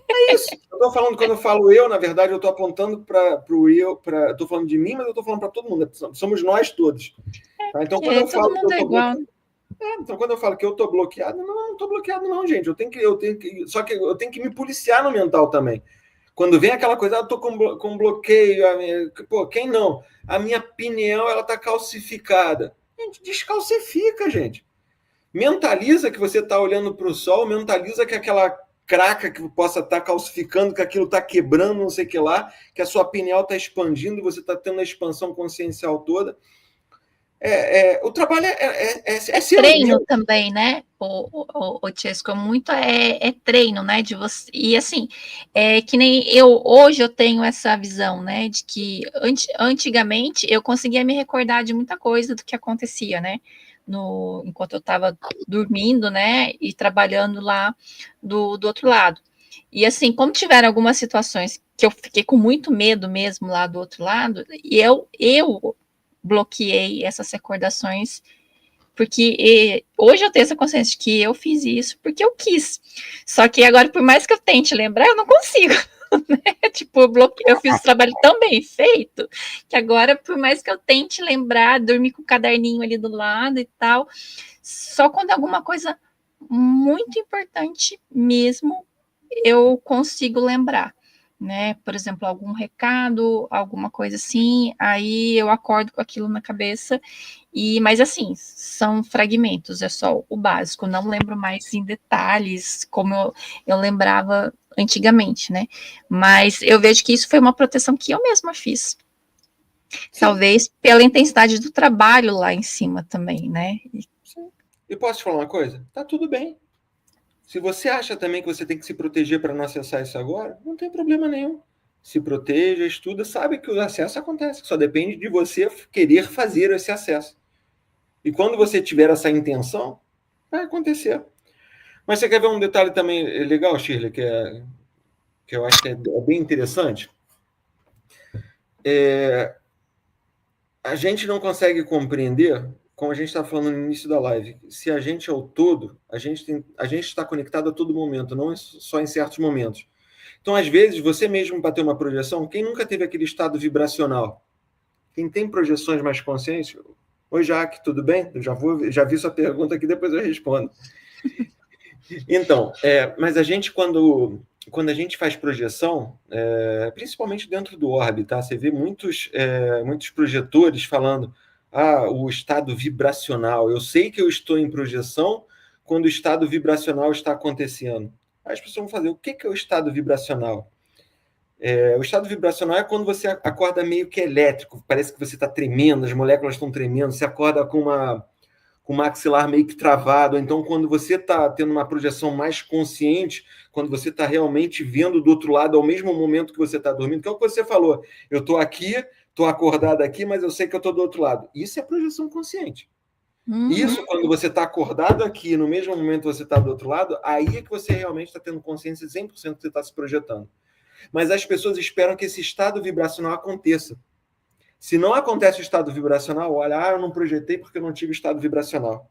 É isso. Eu estou falando, quando eu falo eu, na verdade, eu estou apontando para o eu, estou falando de mim, mas eu estou falando para todo mundo. Somos nós todos. Tá? Então, quando eu falo todo mundo é igual. Então, quando eu falo que eu estou bloqueado, não estou bloqueado, não, gente. Só que eu tenho que me policiar no mental também. Quando vem aquela coisa, eu estou com bloqueio, pô, quem não? A minha pineal, ela está calcificada. Gente, descalcifica, gente. Mentaliza que você está olhando para o sol, mentaliza que aquela craca que possa estar calcificando, que aquilo está quebrando, não sei o que lá, que a sua pineal está expandindo, você está tendo a expansão consciencial toda. O trabalho é seu. Treino também, né? O Chesco, muito é treino, né? De você. E assim, que nem hoje eu tenho essa visão, né? De que antigamente eu conseguia me recordar de muita coisa do que acontecia, né? Enquanto eu estava dormindo, né? E trabalhando lá do outro lado. E assim, como tiveram algumas situações que eu fiquei com muito medo mesmo lá do outro lado, e eu bloqueei essas recordações, porque hoje eu tenho essa consciência de que eu fiz isso porque eu quis. Só que agora, por mais que eu tente lembrar, eu não consigo. Né? Tipo, eu fiz o trabalho tão bem feito que agora, por mais que eu tente lembrar, dormir com o caderninho ali do lado e tal, só quando é alguma coisa muito importante mesmo, eu consigo lembrar. Né? Por exemplo, algum recado, alguma coisa assim, aí eu acordo com aquilo na cabeça, mas assim, são fragmentos, é só o básico, não lembro mais em detalhes como eu lembrava antigamente, né? Mas eu vejo que isso foi uma proteção que eu mesma fiz. Sim. Talvez pela intensidade do trabalho lá em cima também, né? Sim. Eu posso te falar uma coisa? Tá tudo bem. Se você acha também que você tem que se proteger para não acessar isso agora, não tem problema nenhum. Se proteja, estuda, sabe que o acesso acontece. Só depende de você querer fazer esse acesso. E quando você tiver essa intenção, vai acontecer. Mas você quer ver um detalhe também legal, Shirley, que eu acho que é bem interessante? A gente não consegue compreender, como a gente está falando no início da live, se a gente é o todo, a gente está conectado a todo momento, não só em certos momentos. Então, às vezes, você mesmo, para ter uma projeção, quem nunca teve aquele estado vibracional? Quem tem projeções mais conscientes? Oi, Jaque, tudo bem? Eu já vi sua pergunta aqui, depois eu respondo. Então, mas a gente, quando a gente faz projeção, principalmente dentro do orbe, tá? Você vê muitos projetores falando o estado vibracional. Eu sei que eu estou em projeção quando o estado vibracional está acontecendo. Aí as pessoas vão fazer, o que é o estado vibracional? O estado vibracional é quando você acorda meio que elétrico, parece que você está tremendo, as moléculas estão tremendo, você acorda com o maxilar meio que travado. Então, quando você está tendo uma projeção mais consciente, quando você está realmente vendo do outro lado ao mesmo momento que você está dormindo, que é o que você falou, eu estou aqui, estou acordado aqui, mas eu sei que eu estou do outro lado. Isso é projeção consciente. Isso, quando você está acordado aqui, no mesmo momento que você está do outro lado, aí é que você realmente está tendo consciência 100% que você está se projetando. Mas as pessoas esperam que esse estado vibracional aconteça. Se não acontece o estado vibracional, olha, eu não projetei porque eu não tive estado vibracional.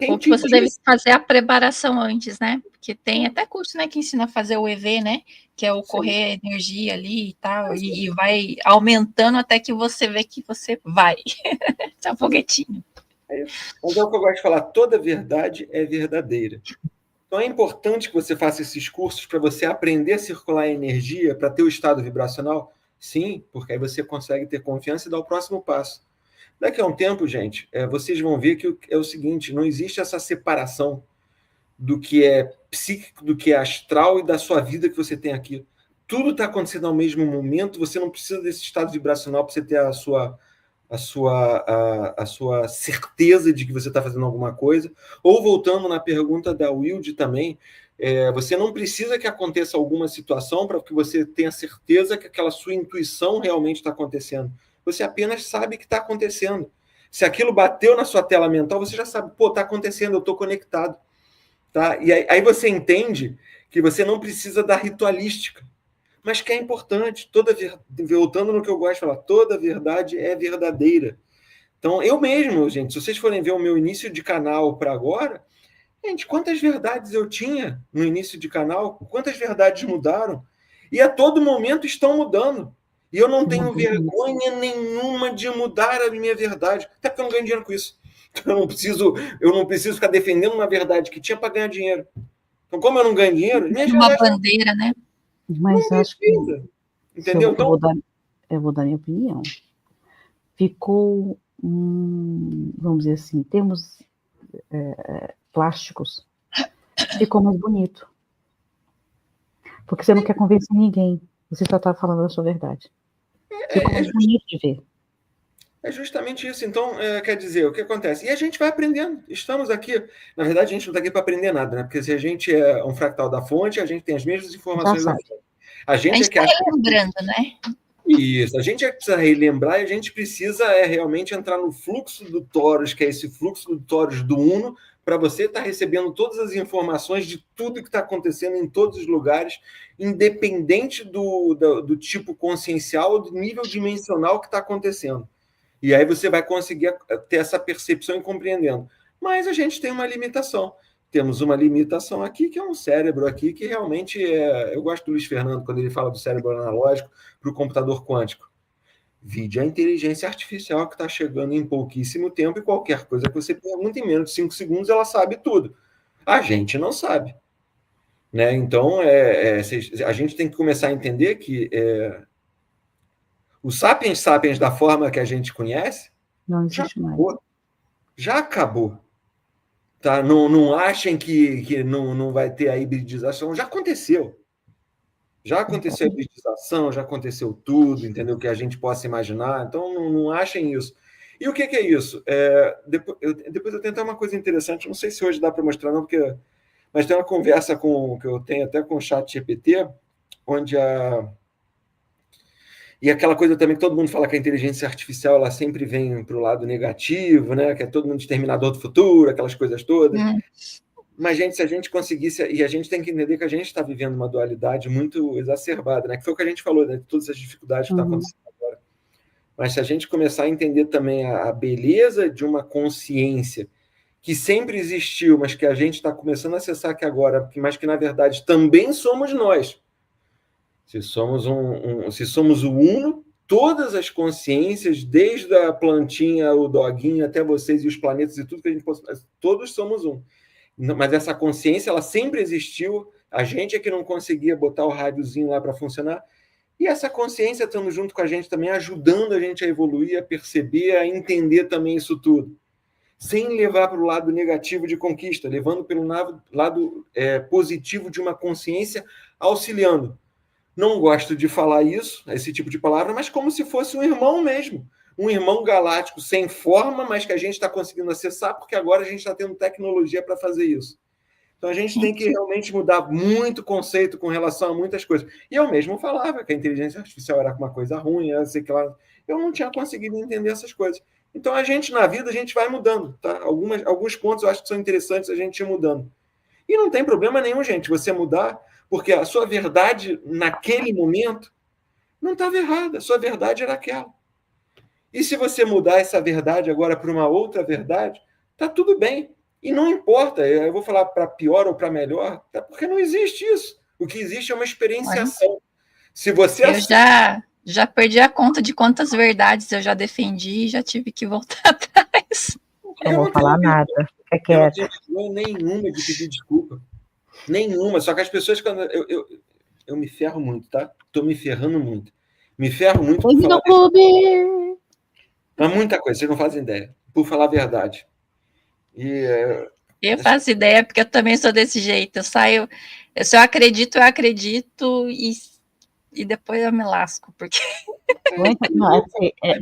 Ou que você deve fazer a preparação antes, né? Porque tem até curso, né, que ensina a fazer o EV, né? Que é o correr a energia ali e tal, e vai aumentando até que você vê que você vai. É um foguetinho. Mas é o que eu gosto de falar, toda verdade é verdadeira. Então é importante que você faça esses cursos para você aprender a circular a energia, para ter o estado vibracional. Sim, porque aí você consegue ter confiança e dar o próximo passo. Daqui a um tempo, gente, vocês vão ver que é o seguinte, não existe essa separação do que é psíquico, do que é astral e da sua vida que você tem aqui. Tudo está acontecendo ao mesmo momento, você não precisa desse estado vibracional para você ter a sua certeza de que você está fazendo alguma coisa. Ou voltando na pergunta da Wilde também, você não precisa que aconteça alguma situação para que você tenha certeza que aquela sua intuição realmente está acontecendo. Você apenas sabe que está acontecendo. Se aquilo bateu na sua tela mental, você já sabe, está acontecendo, eu estou conectado. Tá? E aí você entende que você não precisa da ritualística, mas que é importante. Voltando no que eu gosto de falar, toda verdade é verdadeira. Então, eu mesmo, gente, se vocês forem ver o meu início de canal para agora, gente, quantas verdades eu tinha no início de canal, quantas verdades mudaram, e a todo momento estão mudando. E eu não tenho vergonha nenhuma de mudar a minha verdade, até porque eu não ganho dinheiro com isso. Então, eu não preciso ficar defendendo uma verdade que tinha para ganhar dinheiro. Então, como eu não ganho dinheiro, uma bandeira, né? Mas acho que entendeu? Eu vou dar minha opinião. Ficou, vamos dizer assim, termos plásticos, ficou mais bonito. Porque você não quer convencer ninguém, você só está falando a sua verdade. Ficou mais bonito de ver. É justamente isso. Então, quer dizer, o que acontece? E a gente vai aprendendo. Estamos aqui. Na verdade, a gente não está aqui para aprender nada, né? Porque se a gente é um fractal da fonte, a gente tem as mesmas informações da fonte. A gente está relembrando, né? Isso. A gente precisa relembrar e a gente precisa realmente entrar no fluxo do Taurus, que é esse fluxo do Taurus do Uno, para você estar recebendo todas as informações de tudo que está acontecendo em todos os lugares, independente do tipo consciencial, do nível dimensional que está acontecendo. E aí você vai conseguir ter essa percepção e compreendendo. Mas a gente tem uma limitação. Temos uma limitação aqui, que é um cérebro aqui, que realmente Eu gosto do Luiz Fernando, quando ele fala do cérebro analógico para o computador quântico. Vide a inteligência artificial que está chegando em pouquíssimo tempo e qualquer coisa que você pergunte, em menos de 5 segundos, ela sabe tudo. A gente não sabe. Né? Então, a gente tem que começar a entender que o Sapiens Sapiens, da forma que a gente conhece, não existe mais. Já acabou. Tá? Não achem que não vai ter a hibridização. Já aconteceu. Já aconteceu a hibridização, já aconteceu tudo, entendeu? Que a gente possa imaginar. Então, não achem isso. E o que é isso? Depois eu tenho até uma coisa interessante, não sei se hoje dá para mostrar, não, mas tem uma conversa que eu tenho até com o ChatGPT, onde E aquela coisa também que todo mundo fala que a inteligência artificial ela sempre vem para o lado negativo, né? Que é todo mundo determinador do futuro, aquelas coisas todas. Mas, gente, se a gente conseguisse... E a gente tem que entender que a gente está vivendo uma dualidade muito exacerbada, né? Que foi o que a gente falou, né? De todas as dificuldades que estão acontecendo agora. Mas se a gente começar a entender também a beleza de uma consciência que sempre existiu, mas que a gente está começando a acessar aqui agora, mas que, na verdade, também somos nós. Se somos se somos o Uno, todas as consciências, desde a plantinha, o doguinho, até vocês e os planetas e tudo que a gente possa... Todos somos um. Mas essa consciência, ela sempre existiu. A gente é que não conseguia botar o rádiozinho lá para funcionar. E essa consciência estando junto com a gente também, ajudando a gente a evoluir, a perceber, a entender também isso tudo. Sem levar para o lado negativo de conquista, levando pelo lado positivo de uma consciência, auxiliando. não gosto de falar isso, esse tipo de palavra, mas como se fosse um irmão mesmo. Um irmão galáctico sem forma, mas que a gente está conseguindo acessar, porque agora a gente está tendo tecnologia para fazer isso. Então a gente tem que realmente mudar muito conceito com relação a muitas coisas. E eu mesmo falava que a inteligência artificial era uma coisa ruim, sei que lá. Eu não tinha conseguido entender essas coisas. Então a gente, na vida, a gente vai mudando. Tá? Alguns pontos eu acho que são interessantes a gente ir mudando. E não tem problema nenhum, gente, você mudar, porque a sua verdade naquele momento não estava errada, a sua verdade era aquela. E se você mudar essa verdade agora para uma outra verdade, tá tudo bem. E não importa, eu vou falar para pior ou para melhor, tá? Porque não existe isso. O que existe é uma experienciação. Se você eu já perdi a conta de quantas verdades eu já defendi e já tive que voltar atrás. Eu não vou falar nada. Fica quieto. Eu não tenho nenhuma de pedir desculpa. Nenhuma. Só que as pessoas, quando eu me ferro muito, tá? Estou me ferrando muito. Me ferro muito por falar clube. Mas muita coisa, vocês não fazem ideia. Por falar a verdade. Eu faço ideia, porque eu também sou desse jeito. Se eu acredito e depois eu me lasco, porque... Não,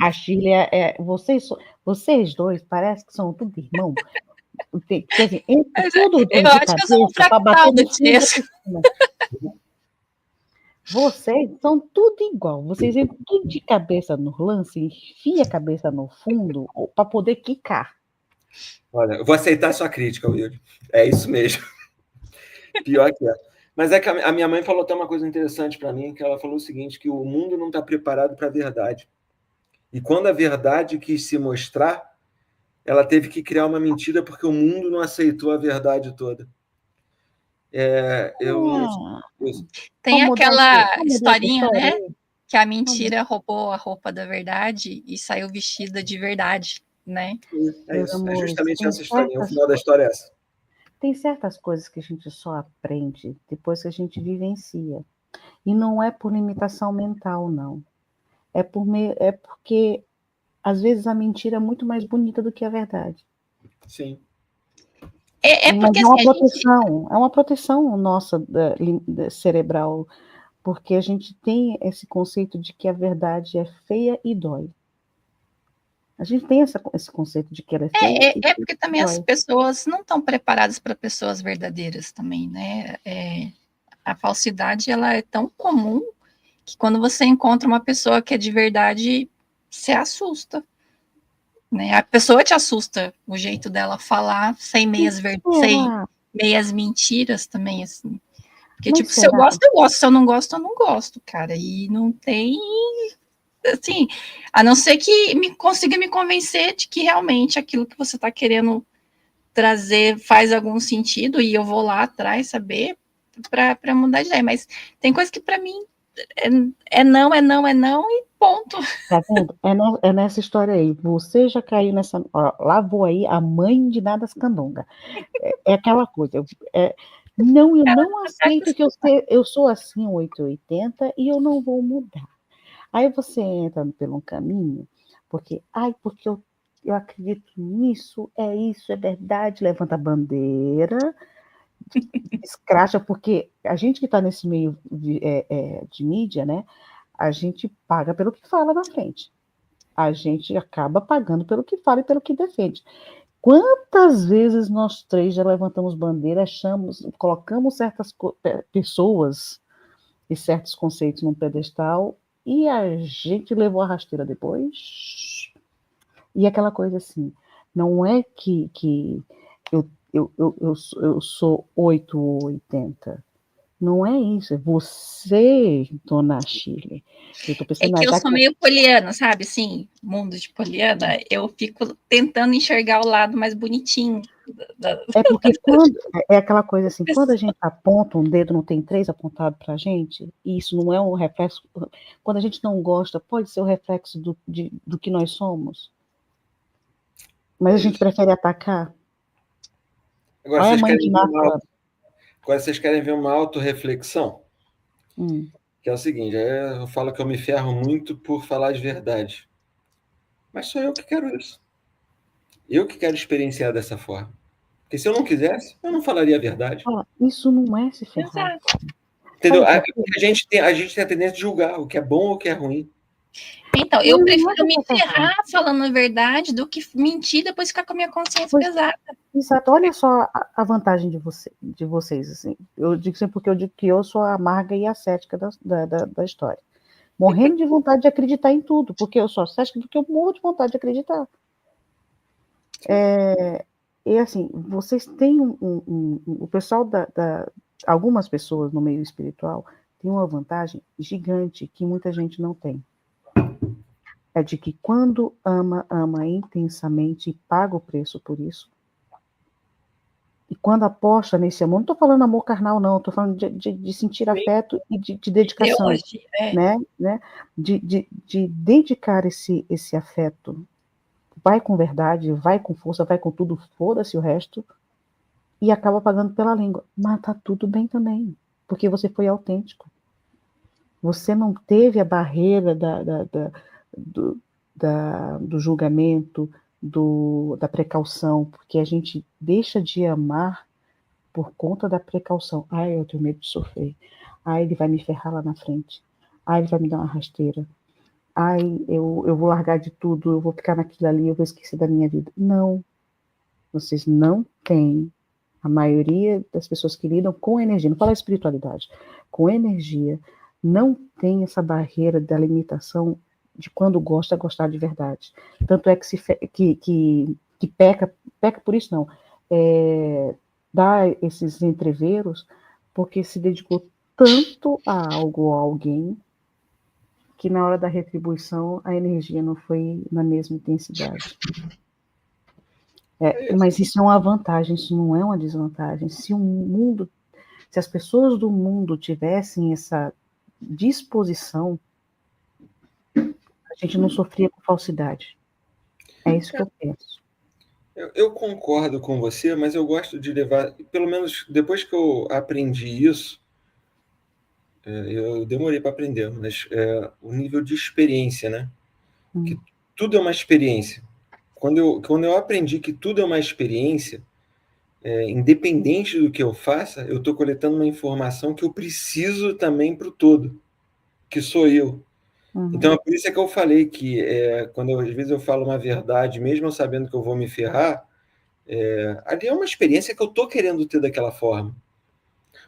a Shirley, vocês dois parece que são tudo irmão. Assim, eu acho que eu sou um fractal do texto. Vocês são tudo igual. Vocês entram tudo de cabeça no lance, enfia a cabeça no fundo para poder quicar. Olha, eu vou aceitar a sua crítica, Wilde. É isso mesmo. Pior que é. Mas é que a minha mãe falou até uma coisa interessante para mim, que ela falou o seguinte, que o mundo não está preparado para a verdade. E quando a verdade quis se mostrar, ela teve que criar uma mentira porque o mundo não aceitou a verdade toda. Tem aquela historinha, né? Que a mentira roubou a roupa da verdade e saiu vestida de verdade, né? É isso. É justamente essa historinha. O final da história é essa. Tem certas coisas que a gente só aprende depois que a gente vivencia. E não é por limitação mental, não. É porque, às vezes, a mentira é muito mais bonita do que a verdade. Sim. Porque é uma proteção nossa cerebral, porque a gente tem esse conceito de que a verdade é feia e dói. A gente tem esse conceito de que ela é feia. Porque também as pessoas não estão preparadas para pessoas verdadeiras também, né? A falsidade, ela é tão comum que quando você encontra uma pessoa que é de verdade, você assusta. Né? A pessoa te assusta, o jeito dela falar sem meias mentiras também, assim. Porque, tipo, se eu gosto, eu gosto. Se eu não gosto, eu não gosto, cara. E não tem... Assim, a não ser que consiga me convencer de que realmente aquilo que você está querendo trazer faz algum sentido e eu vou lá atrás saber para mudar de ideia. Mas tem coisa que para mim é não e ponto. Tá vendo? É nessa história aí. Você já caiu nessa... lá vou aí a mãe de nada candonga. É aquela coisa. Não, eu não aceito que eu sou assim, 880, e eu não vou mudar. Aí você entra pelo caminho, porque eu acredito nisso, é verdade, levanta a bandeira, escracha, porque a gente que está nesse meio de mídia, né, a gente paga pelo que fala na frente. A gente acaba pagando pelo que fala e pelo que defende. Quantas vezes nós três já levantamos bandeira, colocamos certas pessoas e certos conceitos num pedestal, e a gente levou a rasteira depois. E aquela coisa assim, não é que eu sou 8 ou 80. Não é isso, é você, dona Shirley. Eu sou meio poliana, sabe? Assim, mundo de poliana, eu fico tentando enxergar o lado mais bonitinho. É porque é aquela coisa assim, quando a gente aponta um dedo, não tem 3 apontados pra gente, e isso não é um reflexo, quando a gente não gosta, pode ser o reflexo do que nós somos. Mas a gente prefere atacar. Agora, vocês querem ver uma autorreflexão? Que é o seguinte, eu falo que eu me ferro muito por falar de verdade. Mas sou eu que quero isso. Eu que quero experienciar dessa forma. Porque se eu não quisesse, eu não falaria a verdade. Isso não é se ferrar. Entendeu? A gente tem a tendência de julgar o que é bom ou o que é ruim. Então, eu prefiro me ferrar falando a verdade do que mentir depois ficar com a minha consciência pesada. Exato. Olha só a vantagem de vocês. Assim. Eu digo sempre porque eu digo que eu sou a amarga e a cética da história. Morrendo de vontade de acreditar em tudo, porque eu sou cética porque eu morro de vontade de acreditar. E assim, vocês têm o pessoal algumas pessoas no meio espiritual têm uma vantagem gigante que muita gente não tem. É de que quando ama intensamente e paga o preço por isso. E quando aposta nesse amor, não estou falando amor carnal, não, estou falando de sentir afeto e de dedicação. Né? De dedicar esse afeto. Vai com verdade, vai com força, vai com tudo, foda-se o resto, e acaba pagando pela língua. Mas tá tudo bem também, porque você foi autêntico. Você não teve a barreira do julgamento, da precaução, porque a gente deixa de amar por conta da precaução. Ai, eu tenho medo de sofrer. Ai, ele vai me ferrar lá na frente. Ai, ele vai me dar uma rasteira. Ai, eu vou largar de tudo, eu vou ficar naquilo ali, eu vou esquecer da minha vida. Não. Vocês não têm, a maioria das pessoas que lidam com energia, não fala espiritualidade, com energia, não tem essa barreira da limitação de quando gosta, gostar de verdade. Tanto é que peca por isso não, dá esses entreveros porque se dedicou tanto a algo ou a alguém que na hora da retribuição a energia não foi na mesma intensidade. Mas isso é uma vantagem, isso não é uma desvantagem. Se as pessoas do mundo tivessem essa disposição, a gente não sofria com falsidade. É isso que eu penso. Eu concordo com você, mas eu gosto de levar, pelo menos depois que eu aprendi isso, eu demorei para aprender, mas o nível de experiência, né? Que tudo é uma experiência. Quando eu aprendi que tudo é uma experiência, independente do que eu faça, eu estou coletando uma informação que eu preciso também para o todo, que sou eu. Então, é por isso que eu falei que quando às vezes eu falo uma verdade, mesmo eu sabendo que eu vou me ferrar, ali é uma experiência que eu estou querendo ter daquela forma.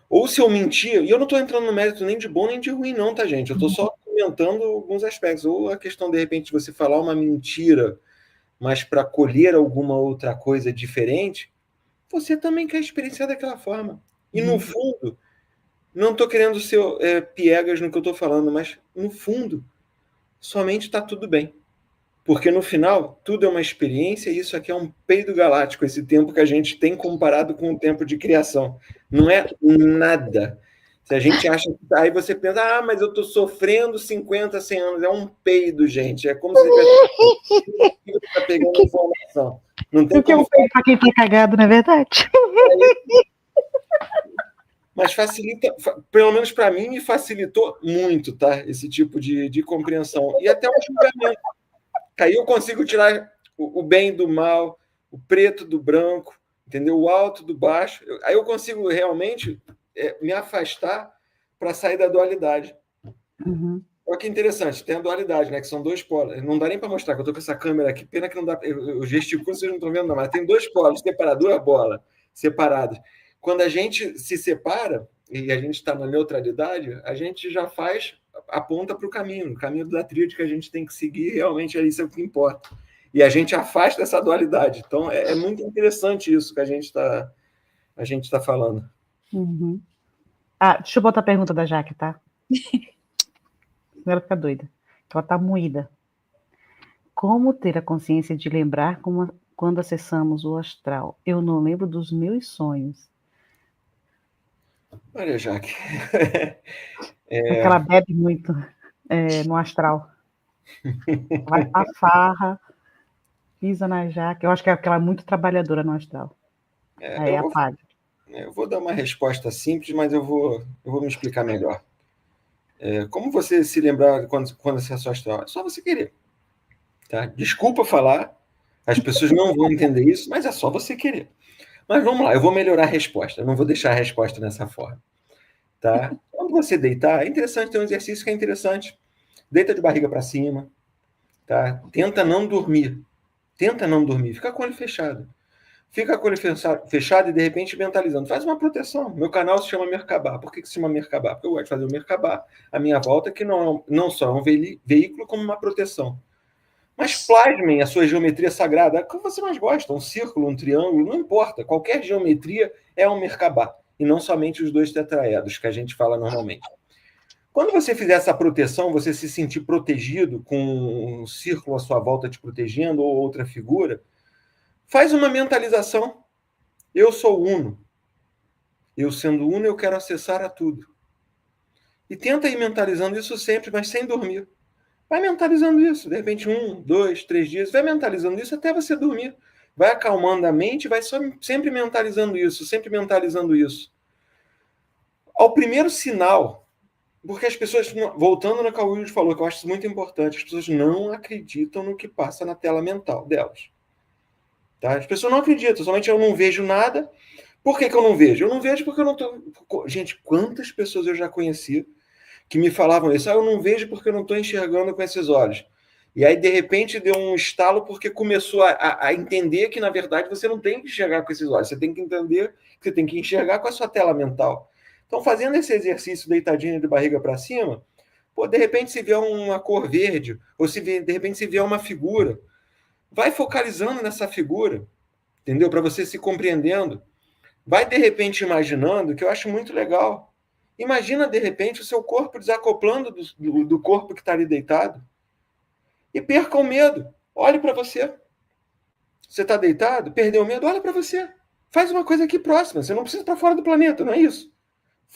Ou se eu mentir, e eu não estou entrando no mérito nem de bom nem de ruim, não, tá, gente? Eu estou só comentando alguns aspectos. Ou a questão, de repente, de você falar uma mentira, mas para colher alguma outra coisa diferente, você também quer experienciar daquela forma. E, no fundo, não estou querendo ser piegas no que eu estou falando, mas, no fundo, somente está tudo bem. Porque, no final, tudo é uma experiência e isso aqui é um peido galáctico, esse tempo que a gente tem comparado com o tempo de criação. Não é nada. Se a gente acha... Aí você pensa, mas eu estou sofrendo 50, 100 anos. É um peido, gente. É como se você está pegando informação. Não tem porque é um peido para quem está cagado, não é verdade? Mas facilita, pelo menos para mim, me facilitou muito, tá? Esse tipo de compreensão. E até o julgamento. Aí eu consigo tirar o bem do mal, o preto do branco, entendeu? O alto do baixo. Aí eu consigo realmente me afastar para sair da dualidade. Olha que interessante, tem a dualidade, né? Que são dois polos. Não dá nem para mostrar, que eu estou com essa câmera aqui, pena que não dá. Eu gesticulo, vocês não estão vendo, não, mas tem dois polos, duas bolas separadas. Quando a gente se separa e a gente está na neutralidade, a gente já aponta para o caminho da tríade que a gente tem que seguir, realmente isso é o que importa. E a gente afasta essa dualidade. Então, é muito interessante isso que a gente está falando. Deixa eu botar a pergunta da Jaque, tá? Ela fica doida. Ela está moída. Como ter a consciência de lembrar quando acessamos o astral? Eu não lembro dos meus sonhos. Olha, Jaque. Porque ela bebe muito no astral. Vai pra farra, pisa na Jaque. Eu acho que ela é muito trabalhadora no astral. Aí apaga. Eu vou dar uma resposta simples, mas eu vou me explicar melhor. Como você se lembrar quando acessa o astral? É só você querer. Tá? Desculpa falar, as pessoas não vão entender isso, mas é só você querer. Mas vamos lá, eu vou melhorar a resposta. Eu não vou deixar a resposta nessa forma. Tá? Quando você deitar, é interessante ter um exercício que é interessante. Deita de barriga para cima, tá? Tenta não dormir. Fica com o olho fechado. Fica com o olho fechado e, de repente, mentalizando. Faz uma proteção. Meu canal se chama Merkabah. Por que se chama Merkabah? Porque eu gosto de fazer o Merkabah, a minha volta, que não só é um veículo, como uma proteção. Mas plasmem a sua geometria sagrada. O que você mais gosta? Um círculo, um triângulo, não importa. Qualquer geometria é um Merkabah. E não somente os 2 tetraedros que a gente fala normalmente. Quando você fizer essa proteção, você se sentir protegido, com um círculo à sua volta te protegendo, ou outra figura, faz uma mentalização. Eu sou uno. Eu sendo uno, eu quero acessar a tudo. E tenta ir mentalizando isso sempre, mas sem dormir. Vai mentalizando isso. De repente, 1, 2, 3 dias. Vai mentalizando isso até você dormir. Vai acalmando a mente, vai sempre mentalizando isso, sempre mentalizando isso. Ao primeiro sinal... Porque as pessoas, voltando no que o Will falou, que eu acho isso muito importante, as pessoas não acreditam no que passa na tela mental delas. Tá? As pessoas não acreditam, somente eu não vejo nada. Por que eu não vejo? Eu não vejo porque eu não estou... Gente, quantas pessoas eu já conheci que me falavam isso? Eu não vejo porque eu não estou enxergando com esses olhos. E aí, de repente, deu um estalo porque começou a entender que, na verdade, você não tem que enxergar com esses olhos. Você tem que entender que você tem que enxergar com a sua tela mental. Então, fazendo esse exercício deitadinho de barriga para cima, de repente se vê uma cor verde, ou de repente se vê uma figura, vai focalizando nessa figura, entendeu? Para você se compreendendo. Vai, de repente, imaginando, que eu acho muito legal. Imagina, de repente, o seu corpo desacoplando do corpo que está ali deitado. E perca o medo. Olhe para você. Você está deitado? Perdeu o medo? Olha para você. Faz uma coisa aqui próxima. Você não precisa estar fora do planeta, não é isso?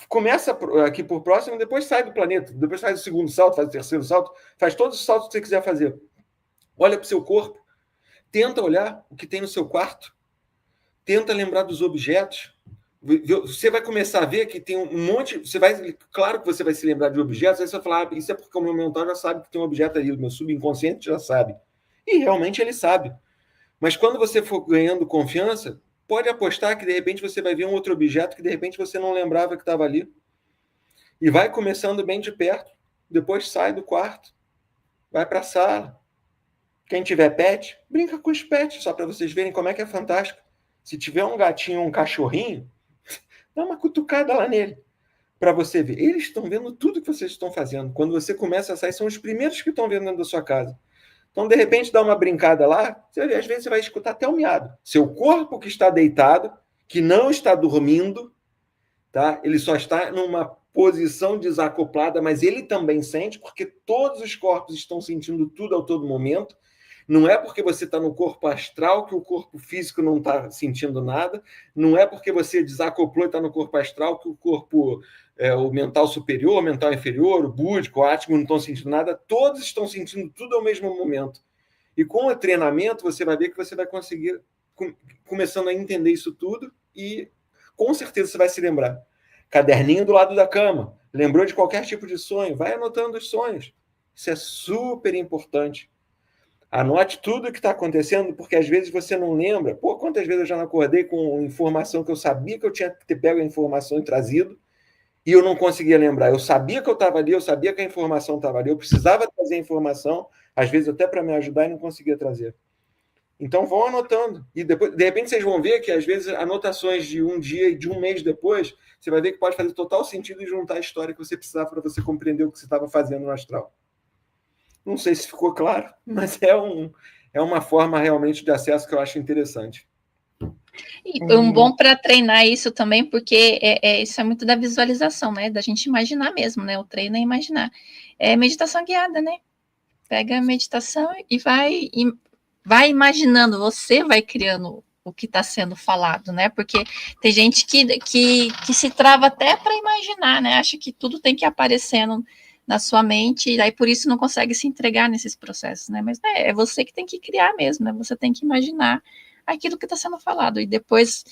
Começa aqui por próximo, depois sai do planeta, depois faz o segundo salto, faz o terceiro salto, faz todos os saltos que você quiser fazer. Olha para o seu corpo, tenta olhar o que tem no seu quarto, tenta lembrar dos objetos. Você vai começar a ver que tem um monte... Claro que você vai se lembrar de objetos, aí você vai falar, isso é porque o meu mental já sabe que tem um objeto ali, o meu subconsciente já sabe. E realmente ele sabe. Mas quando você for ganhando confiança, pode apostar que, de repente, você vai ver um outro objeto que, de repente, você não lembrava que estava ali. E vai começando bem de perto. Depois sai do quarto. Vai para a sala. Quem tiver pet, brinca com os pets, só para vocês verem como é que é fantástico. Se tiver um gatinho ou um cachorrinho, dá uma cutucada lá nele, para você ver. Eles estão vendo tudo que vocês estão fazendo. Quando você começa a sair, são os primeiros que estão vendo dentro da sua casa. Então, de repente, dá uma brincada lá, às vezes você vai escutar até o miado. Seu corpo que está deitado, que não está dormindo, tá? Ele só está numa posição desacoplada, mas ele também sente, porque todos os corpos estão sentindo tudo a todo momento. Não é porque você está no corpo astral que o corpo físico não está sentindo nada. Não é porque você desacoplou e está no corpo astral que o corpo... o mental superior, o mental inferior, o búdico, o átmico não estão sentindo nada, todos estão sentindo tudo ao mesmo momento. E com o treinamento, você vai ver que você vai conseguir, começando a entender isso tudo, e com certeza você vai se lembrar. Caderninho do lado da cama, lembrou de qualquer tipo de sonho, vai anotando os sonhos. Isso é super importante. Anote tudo o que está acontecendo, porque às vezes você não lembra. Quantas vezes eu já não acordei com informação que eu sabia que eu tinha que ter pego a informação e trazido, e eu não conseguia lembrar. Eu sabia que eu estava ali, eu sabia que a informação estava ali, eu precisava trazer a informação, às vezes até para me ajudar, e não conseguia trazer. Então vão anotando. E depois, de repente vocês vão ver que, às vezes, anotações de um dia e de um mês depois, você vai ver que pode fazer total sentido e juntar a história que você precisava para você compreender o que você estava fazendo no astral. Não sei se ficou claro, mas é uma forma realmente de acesso que eu acho interessante. E bom para treinar isso também, porque isso é muito da visualização, né? Da gente imaginar mesmo, né? O treino é imaginar. É meditação guiada, né? Pega a meditação e vai imaginando, você vai criando o que está sendo falado, né? Porque tem gente que se trava até para imaginar, né? Acha que tudo tem que ir aparecendo na sua mente, e aí por isso não consegue se entregar nesses processos, né? Mas é você que tem que criar mesmo, né? Você tem que imaginar aquilo que está sendo falado, e depois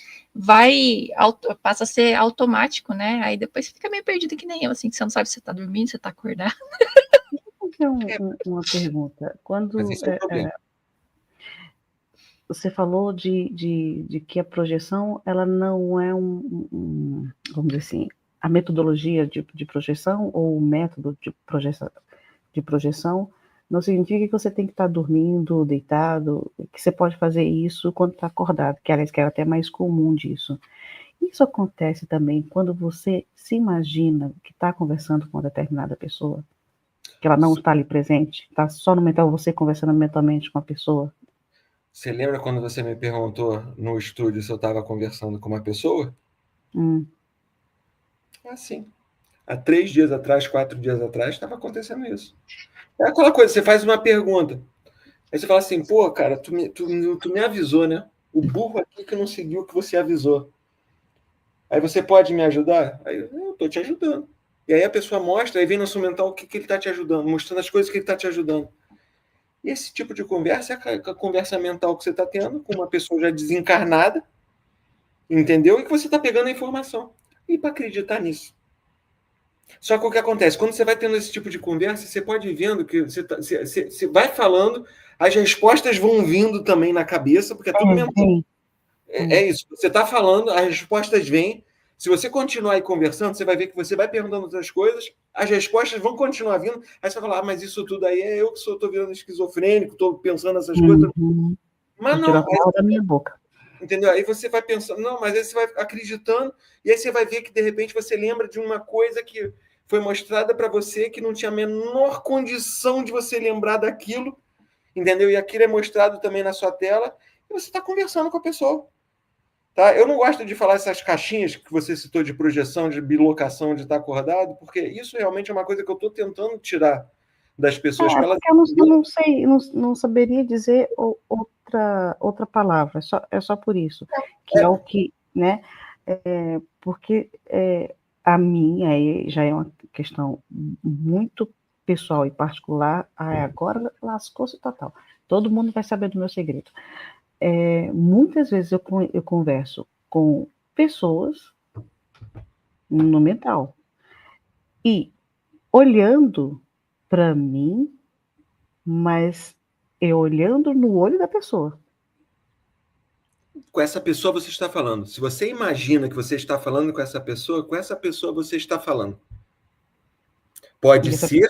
passa a ser automático, né? Aí depois fica meio perdido, que nem eu, assim, que você não sabe se você está dormindo, se você está acordado. Uma pergunta. Quando Mas esse é o problema. Você falou de que a projeção, ela não é vamos dizer assim, a metodologia de projeção ou o método de projeção não significa que você tem que estar dormindo, deitado, que você pode fazer isso quando está acordado, que aliás que é até mais comum disso. Isso acontece também quando você se imagina que está conversando com uma determinada pessoa, que ela não está ali presente, está só no mental, você conversando mentalmente com a pessoa. Você lembra quando você me perguntou no estúdio se eu estava conversando com uma pessoa? É assim. Há 3 dias atrás, 4 dias atrás, estava acontecendo isso. É aquela coisa, você faz uma pergunta. Aí você fala assim, pô, cara, tu me avisou, né? O burro aqui que não seguiu o que você avisou. Aí você pode me ajudar? Aí eu estou te ajudando. E aí a pessoa mostra, aí vem no seu mental o que ele está te ajudando, mostrando as coisas que ele está te ajudando. E esse tipo de conversa é a conversa mental que você está tendo com uma pessoa já desencarnada, entendeu? E que você está pegando a informação. E para acreditar nisso. Só que o que acontece? Quando você vai tendo esse tipo de conversa, você pode ir vendo que você vai falando, as respostas vão vindo também na cabeça, porque é tudo mental. É isso. Você está falando, as respostas vêm. Se você continuar aí conversando, você vai ver que você vai perguntando outras coisas, as respostas vão continuar vindo, aí você vai falar, mas isso tudo aí é eu que estou virando esquizofrênico, estou pensando essas coisas. Mas não. Tirar a palavra da minha boca. Entendeu? Aí você vai pensando, não, mas aí você vai acreditando, e aí você vai ver que de repente você lembra de uma coisa que foi mostrada para você que não tinha a menor condição de você lembrar daquilo, entendeu? E aquilo é mostrado também na sua tela, e você está conversando com a pessoa. Tá? Eu não gosto de falar essas caixinhas que você citou de projeção, de bilocação, de estar acordado, porque isso realmente é uma coisa que eu estou tentando tirar das pessoas. Eu não sei, não saberia dizer outra palavra, é só por isso. Que é o que, né? Porque a minha aí já é uma questão muito pessoal e particular. Agora lascou-se total. Todo mundo vai saber do meu segredo. Muitas vezes eu converso com pessoas no mental e olhando para mim, mas eu olhando no olho da pessoa. Com essa pessoa você está falando. Se você imagina que você está falando com essa pessoa você está falando. Pode ser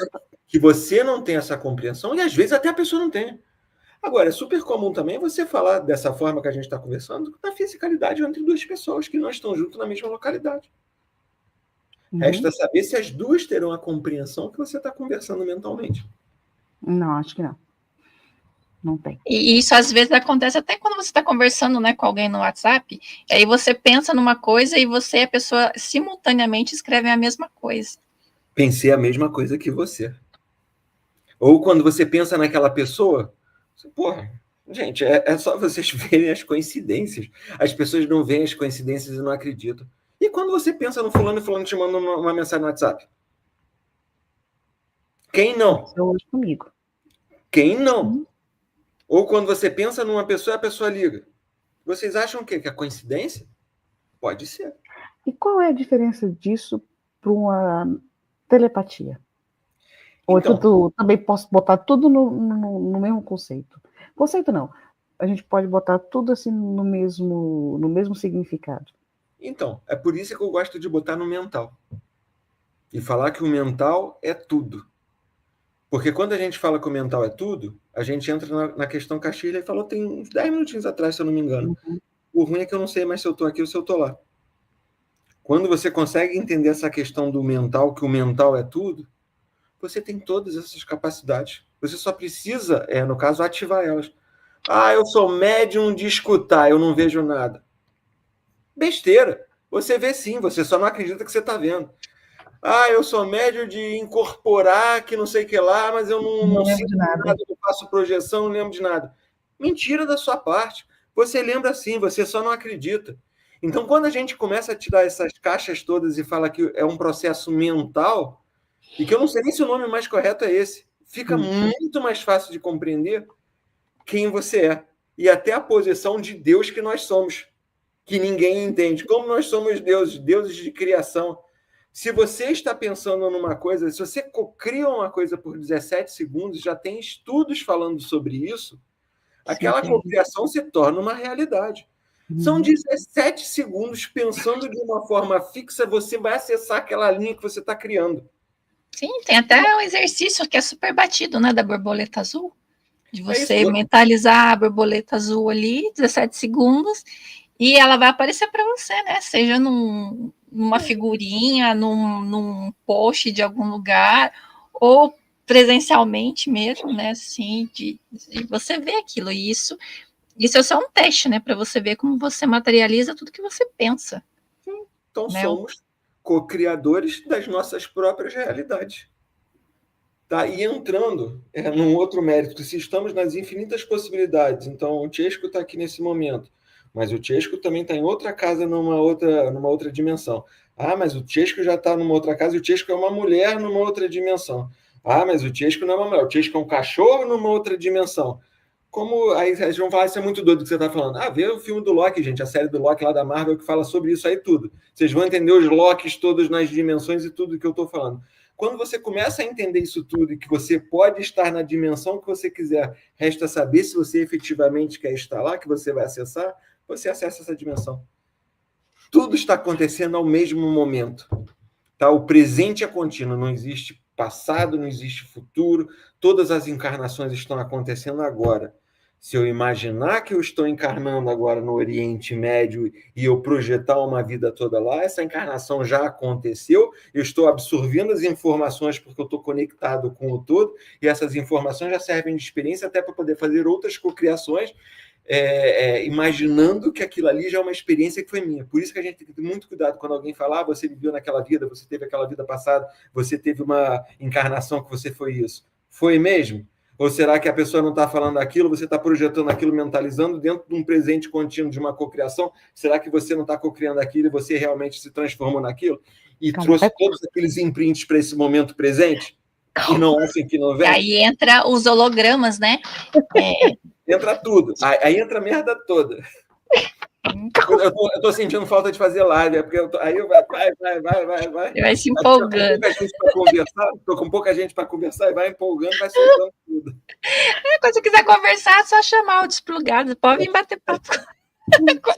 que você não tenha essa compreensão e às vezes até a pessoa não tenha. Agora, é super comum também você falar dessa forma que a gente está conversando, da fisicalidade entre duas pessoas que não estão juntas na mesma localidade. Resta saber se as duas terão a compreensão que você está conversando mentalmente. Não, acho que não. Não tem. E isso às vezes acontece até quando você está conversando, né, com alguém no WhatsApp, e aí você pensa numa coisa e você e a pessoa simultaneamente escrevem a mesma coisa. Pensei a mesma coisa que você. Ou quando você pensa naquela pessoa, porra, gente, é só vocês verem as coincidências. As pessoas não veem as coincidências e não acreditam. E quando você pensa no fulano e fulano te manda uma mensagem no WhatsApp? Quem não? Hoje comigo. Quem não? Ou quando você pensa numa pessoa, a pessoa liga. Vocês acham o quê? Que é coincidência? Pode ser. E qual é a diferença disso para uma telepatia? Ou então, também posso botar tudo no mesmo conceito? Conceito não. A gente pode botar tudo assim no mesmo significado. Então, é por isso que eu gosto de botar no mental. E falar que o mental é tudo. Porque quando a gente fala que o mental é tudo, a gente entra na questão que a Shirley falou tem uns 10 minutinhos atrás, se eu não me engano. O ruim é que eu não sei mais se eu estou aqui ou se eu estou lá. Quando você consegue entender essa questão do mental, que o mental é tudo, você tem todas essas capacidades. Você só precisa, no caso, ativar elas. Eu sou médium de escutar, eu não vejo nada. Besteira. Você vê sim, você só não acredita que você está vendo. Eu sou médium de incorporar, que não sei o que lá, mas eu não sinto nada, não faço projeção, não lembro de nada. Mentira da sua parte. Você lembra sim, você só não acredita. Então, quando a gente começa a tirar essas caixas todas e fala que é um processo mental, e que eu não sei nem se o nome mais correto é esse, fica muito mais fácil de compreender quem você é. E até a posição de Deus que nós somos, que ninguém entende. Como nós somos deuses de criação. Se você está pensando numa coisa, se você cria uma coisa por 17 segundos, já tem estudos falando sobre isso, aquela cocriação se torna uma realidade. São 17 segundos pensando de uma forma fixa, você vai acessar aquela linha que você está criando. Sim, tem até um exercício que é super batido, né, da borboleta azul. De você mentalizar a borboleta azul ali, 17 segundos, e ela vai aparecer para você, né? Seja numa figurinha, num post de algum lugar, ou presencialmente mesmo, né? Assim, de você ver aquilo. E isso é só um teste, né? Para você ver como você materializa tudo que você pensa. Então, né? Somos co-criadores das nossas próprias realidades. Tá? E entrando num outro mérito, se estamos nas infinitas possibilidades, então o Chesco está aqui nesse momento, mas o Chesco também está em outra casa, numa outra dimensão. Ah, mas o Chesco já está numa outra casa e o Chesco é uma mulher numa outra dimensão. Ah, mas o Chesco não é uma mulher, o Chesco é um cachorro numa outra dimensão. Como aí vocês vão falar, isso é muito doido que você está falando. Ah, vê o filme do Loki, gente, a série do Loki lá da Marvel que fala sobre isso aí tudo. Vocês vão entender os Lokis todos nas dimensões e tudo que eu estou falando. Quando você começa a entender isso tudo e que você pode estar na dimensão que você quiser, resta saber se você efetivamente quer estar lá, que você vai acessar, você acessa essa dimensão. Tudo está acontecendo ao mesmo momento. Tá? O presente é contínuo, não existe passado, não existe futuro, todas as encarnações estão acontecendo agora. Se eu imaginar que eu estou encarnando agora no Oriente Médio e eu projetar uma vida toda lá, essa encarnação já aconteceu, eu estou absorvendo as informações porque eu estou conectado com o todo, e essas informações já servem de experiência até para poder fazer outras cocriações, imaginando que aquilo ali já é uma experiência que foi minha. Por isso que a gente tem que ter muito cuidado quando alguém fala, você viveu naquela vida, você teve aquela vida passada, você teve uma encarnação que você foi isso. Foi mesmo? Ou será que a pessoa não está falando aquilo, você está projetando aquilo, mentalizando dentro de um presente contínuo de uma cocriação? Será que você não está cocriando aquilo e você realmente se transformou naquilo? E trouxe todos aqueles imprints para esse momento presente? E não assim que não vem? E aí entra os hologramas, né? Entra tudo. Aí entra a merda toda. Eu tô sentindo falta de fazer live, porque aí vai. Vai se empolgando. Tô com pouca gente para conversar e vai empolgando, vai soltando tudo. Quando você quiser conversar, é só chamar o Desplugado. Pode vir bater papo.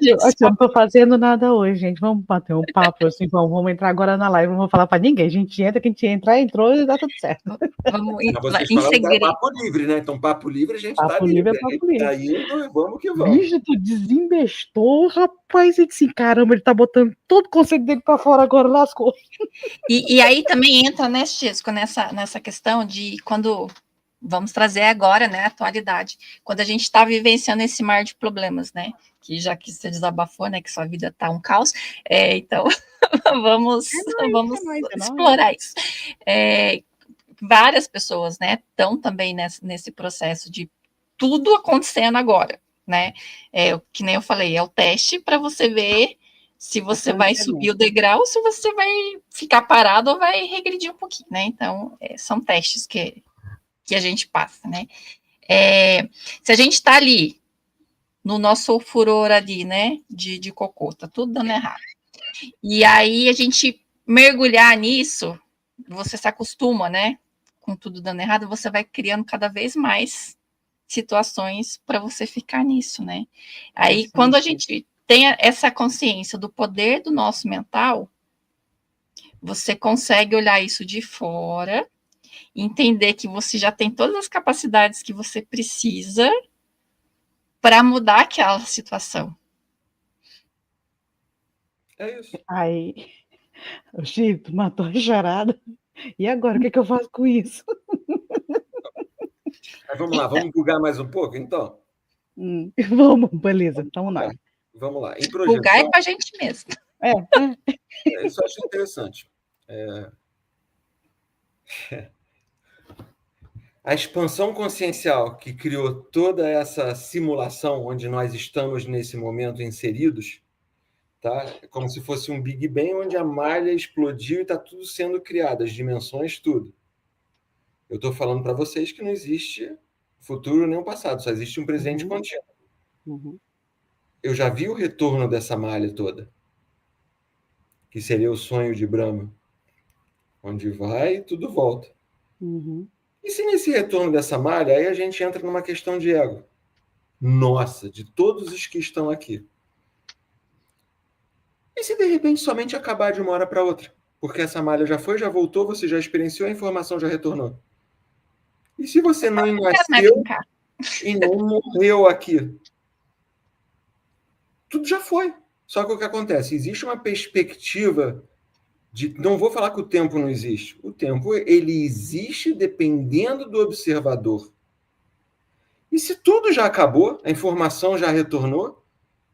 Eu não tô fazendo nada hoje, gente. Vamos bater um papo assim, vamos entrar agora na live. Não vou falar para ninguém. A gente entra, quem entrar, entrou e dá tudo certo. Vamos em segredo. Papo livre, né? Então, papo livre, a gente papo tá livre. Papo livre. Aí, vamos que vamos. Bicho, tu desembestou, rapaz. E assim, caramba, ele tá botando todo o conceito dele para fora agora, lascou. E aí também entra, né, Chesco, nessa questão de quando. Vamos trazer agora, né, a atualidade. Quando a gente está vivenciando esse mar de problemas, né? Que já que você desabafou, né, que sua vida está um caos, então vamos explorar isso. Várias pessoas, né, estão também nesse processo de tudo acontecendo agora, né? Que nem eu falei, é o teste para você ver se você vai subir o degrau, ou se você vai ficar parado ou vai regredir um pouquinho, né? Então, são testes que a gente passa, né? Se a gente está ali no nosso furor ali, né, de cocô, tá tudo dando errado. E aí a gente mergulhar nisso, você se acostuma, né, com tudo dando errado, você vai criando cada vez mais situações para você ficar nisso, né? Aí quando a gente tem essa consciência do poder do nosso mental, você consegue olhar isso de fora, entender que você já tem todas as capacidades que você precisa para mudar aquela situação. É isso. Aí, o Chico matou a charada. E agora, o que eu faço com isso? Mas vamos lá, vamos bugar mais um pouco, então? Vamos, beleza, estamos lá. Vamos lá. Em projeção, bugar é com a gente mesmo. Isso eu acho interessante. A expansão consciencial que criou toda essa simulação onde nós estamos nesse momento inseridos, tá? É como se fosse um Big Bang onde a malha explodiu e está tudo sendo criado, as dimensões, tudo. Eu estou falando para vocês que não existe futuro nem o passado, só existe um presente contínuo. Eu já vi o retorno dessa malha toda, que seria o sonho de Brahma, onde vai e tudo volta. E se nesse retorno dessa malha, aí a gente entra numa questão de ego. Nossa, de todos os que estão aqui, E se de repente somente acabar de uma hora para outra? Porque essa malha já foi, já voltou, você já experienciou, a informação já retornou. E se você não nasceu e não morreu aqui? Tudo já foi. Só que o que acontece? Existe uma perspectiva de... Não vou falar que o tempo não existe. O tempo, ele existe dependendo do observador. E se tudo já acabou, a informação já retornou,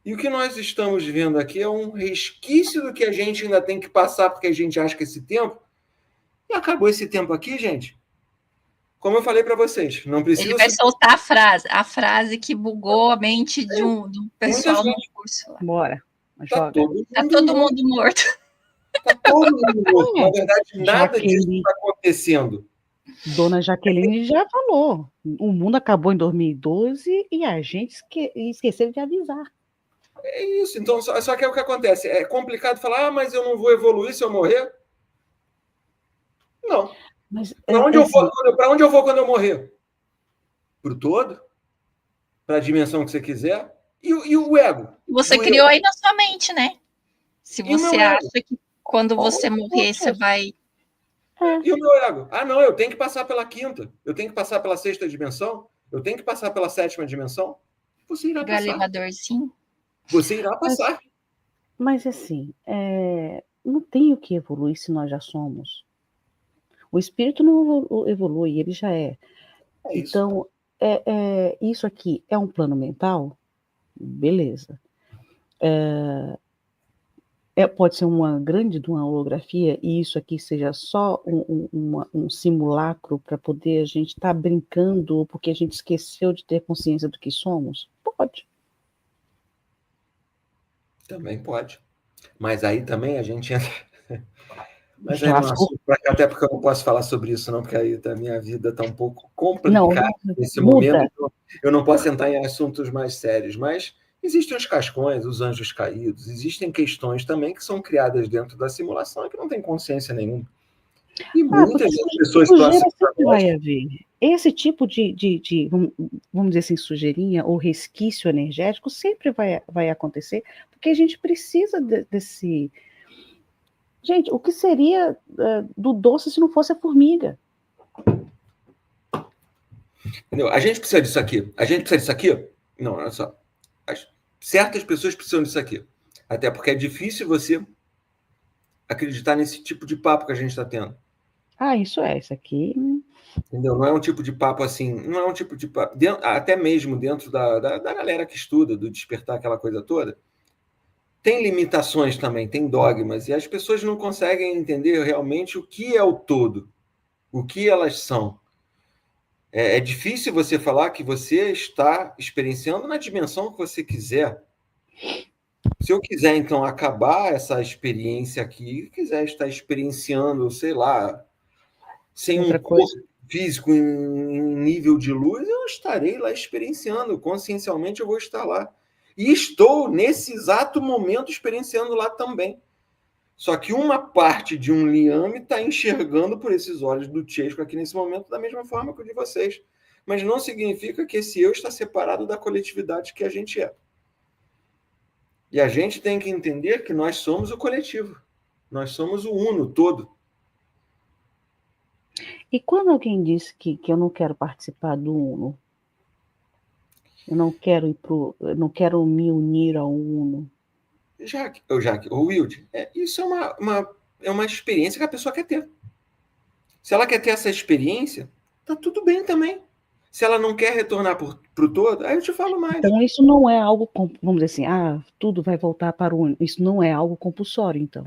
e o que nós estamos vendo aqui é um resquício do que a gente ainda tem que passar, porque a gente acha que esse tempo... E acabou esse tempo aqui, gente. Como eu falei para vocês, não precisa... Ele vai soltar a frase que bugou a mente do pessoal no curso. Bora. Tá todo mundo morto. Tá todo mundo morto. Na verdade, nada disso está acontecendo. Dona Jaqueline já falou. O mundo acabou em 2012 e a gente esqueceu de avisar. É isso. Então, só que é o que acontece. É complicado falar, mas eu não vou evoluir se eu morrer? Não. Para onde eu vou quando eu morrer? Para o todo? Para a dimensão que você quiser? E o ego? Você criou aí na sua mente, né? Se você acha que quando você morrer, você vai... E o meu ego? Ah, não, eu tenho que passar pela quinta. Eu tenho que passar pela sexta dimensão. Eu tenho que passar pela sétima dimensão. Você irá passar. Elevadorzinho. Você irá passar. Mas assim, não tem o que evoluir se nós já somos. O espírito não evolui, ele já é. Então, isso aqui é um plano mental? Beleza. Pode ser uma grande de uma holografia e isso aqui seja só um simulacro para poder a gente estar brincando ou porque a gente esqueceu de ter consciência do que somos? Pode. Também pode. Mas aí também a gente entra... Mas aí não assunto para cá, até porque eu não posso falar sobre isso, não, porque aí a minha vida está um pouco complicada nesse momento. Eu não posso entrar em assuntos mais sérios, mas existem os cascões, os anjos caídos, existem questões também que são criadas dentro da simulação e que não tem consciência nenhuma. E muitas pessoas vai haver. Esse tipo de vamos dizer assim, sujeirinha ou resquício energético sempre vai acontecer, porque a gente precisa desse... Gente, o que seria do doce se não fosse a formiga? Entendeu? A gente precisa disso aqui. A gente precisa disso aqui? Não, olha só. Certas pessoas precisam disso aqui. Até porque é difícil você acreditar nesse tipo de papo que a gente está tendo. Isso aqui... Entendeu? Não é um tipo de papo assim, não é um tipo de papo... até mesmo dentro da galera que estuda, do despertar, aquela coisa toda, tem limitações também, tem dogmas, e as pessoas não conseguem entender realmente o que é o todo, o que elas são. É difícil você falar que você está experienciando na dimensão que você quiser. Se eu quiser, então, acabar essa experiência aqui, quiser estar experienciando, sei lá, sem um corpo físico em nível de luz, eu estarei lá experienciando, consciencialmente eu vou estar lá. E estou, nesse exato momento, experienciando lá também. Só que uma parte de um liame está enxergando por esses olhos do Chesco aqui nesse momento da mesma forma que o de vocês. Mas não significa que esse eu está separado da coletividade que a gente é. E a gente tem que entender que nós somos o coletivo. Nós somos o uno todo. E quando alguém diz que eu não quero participar do uno, eu não quero me unir ao uno. Jaque, Wilde, isso é uma experiência que a pessoa quer ter. Se ela quer ter essa experiência, tá tudo bem também. Se ela não quer retornar para o todo, aí eu te falo mais. Então isso não é algo, vamos dizer assim, tudo vai voltar para o uno. Isso não é algo compulsório, então.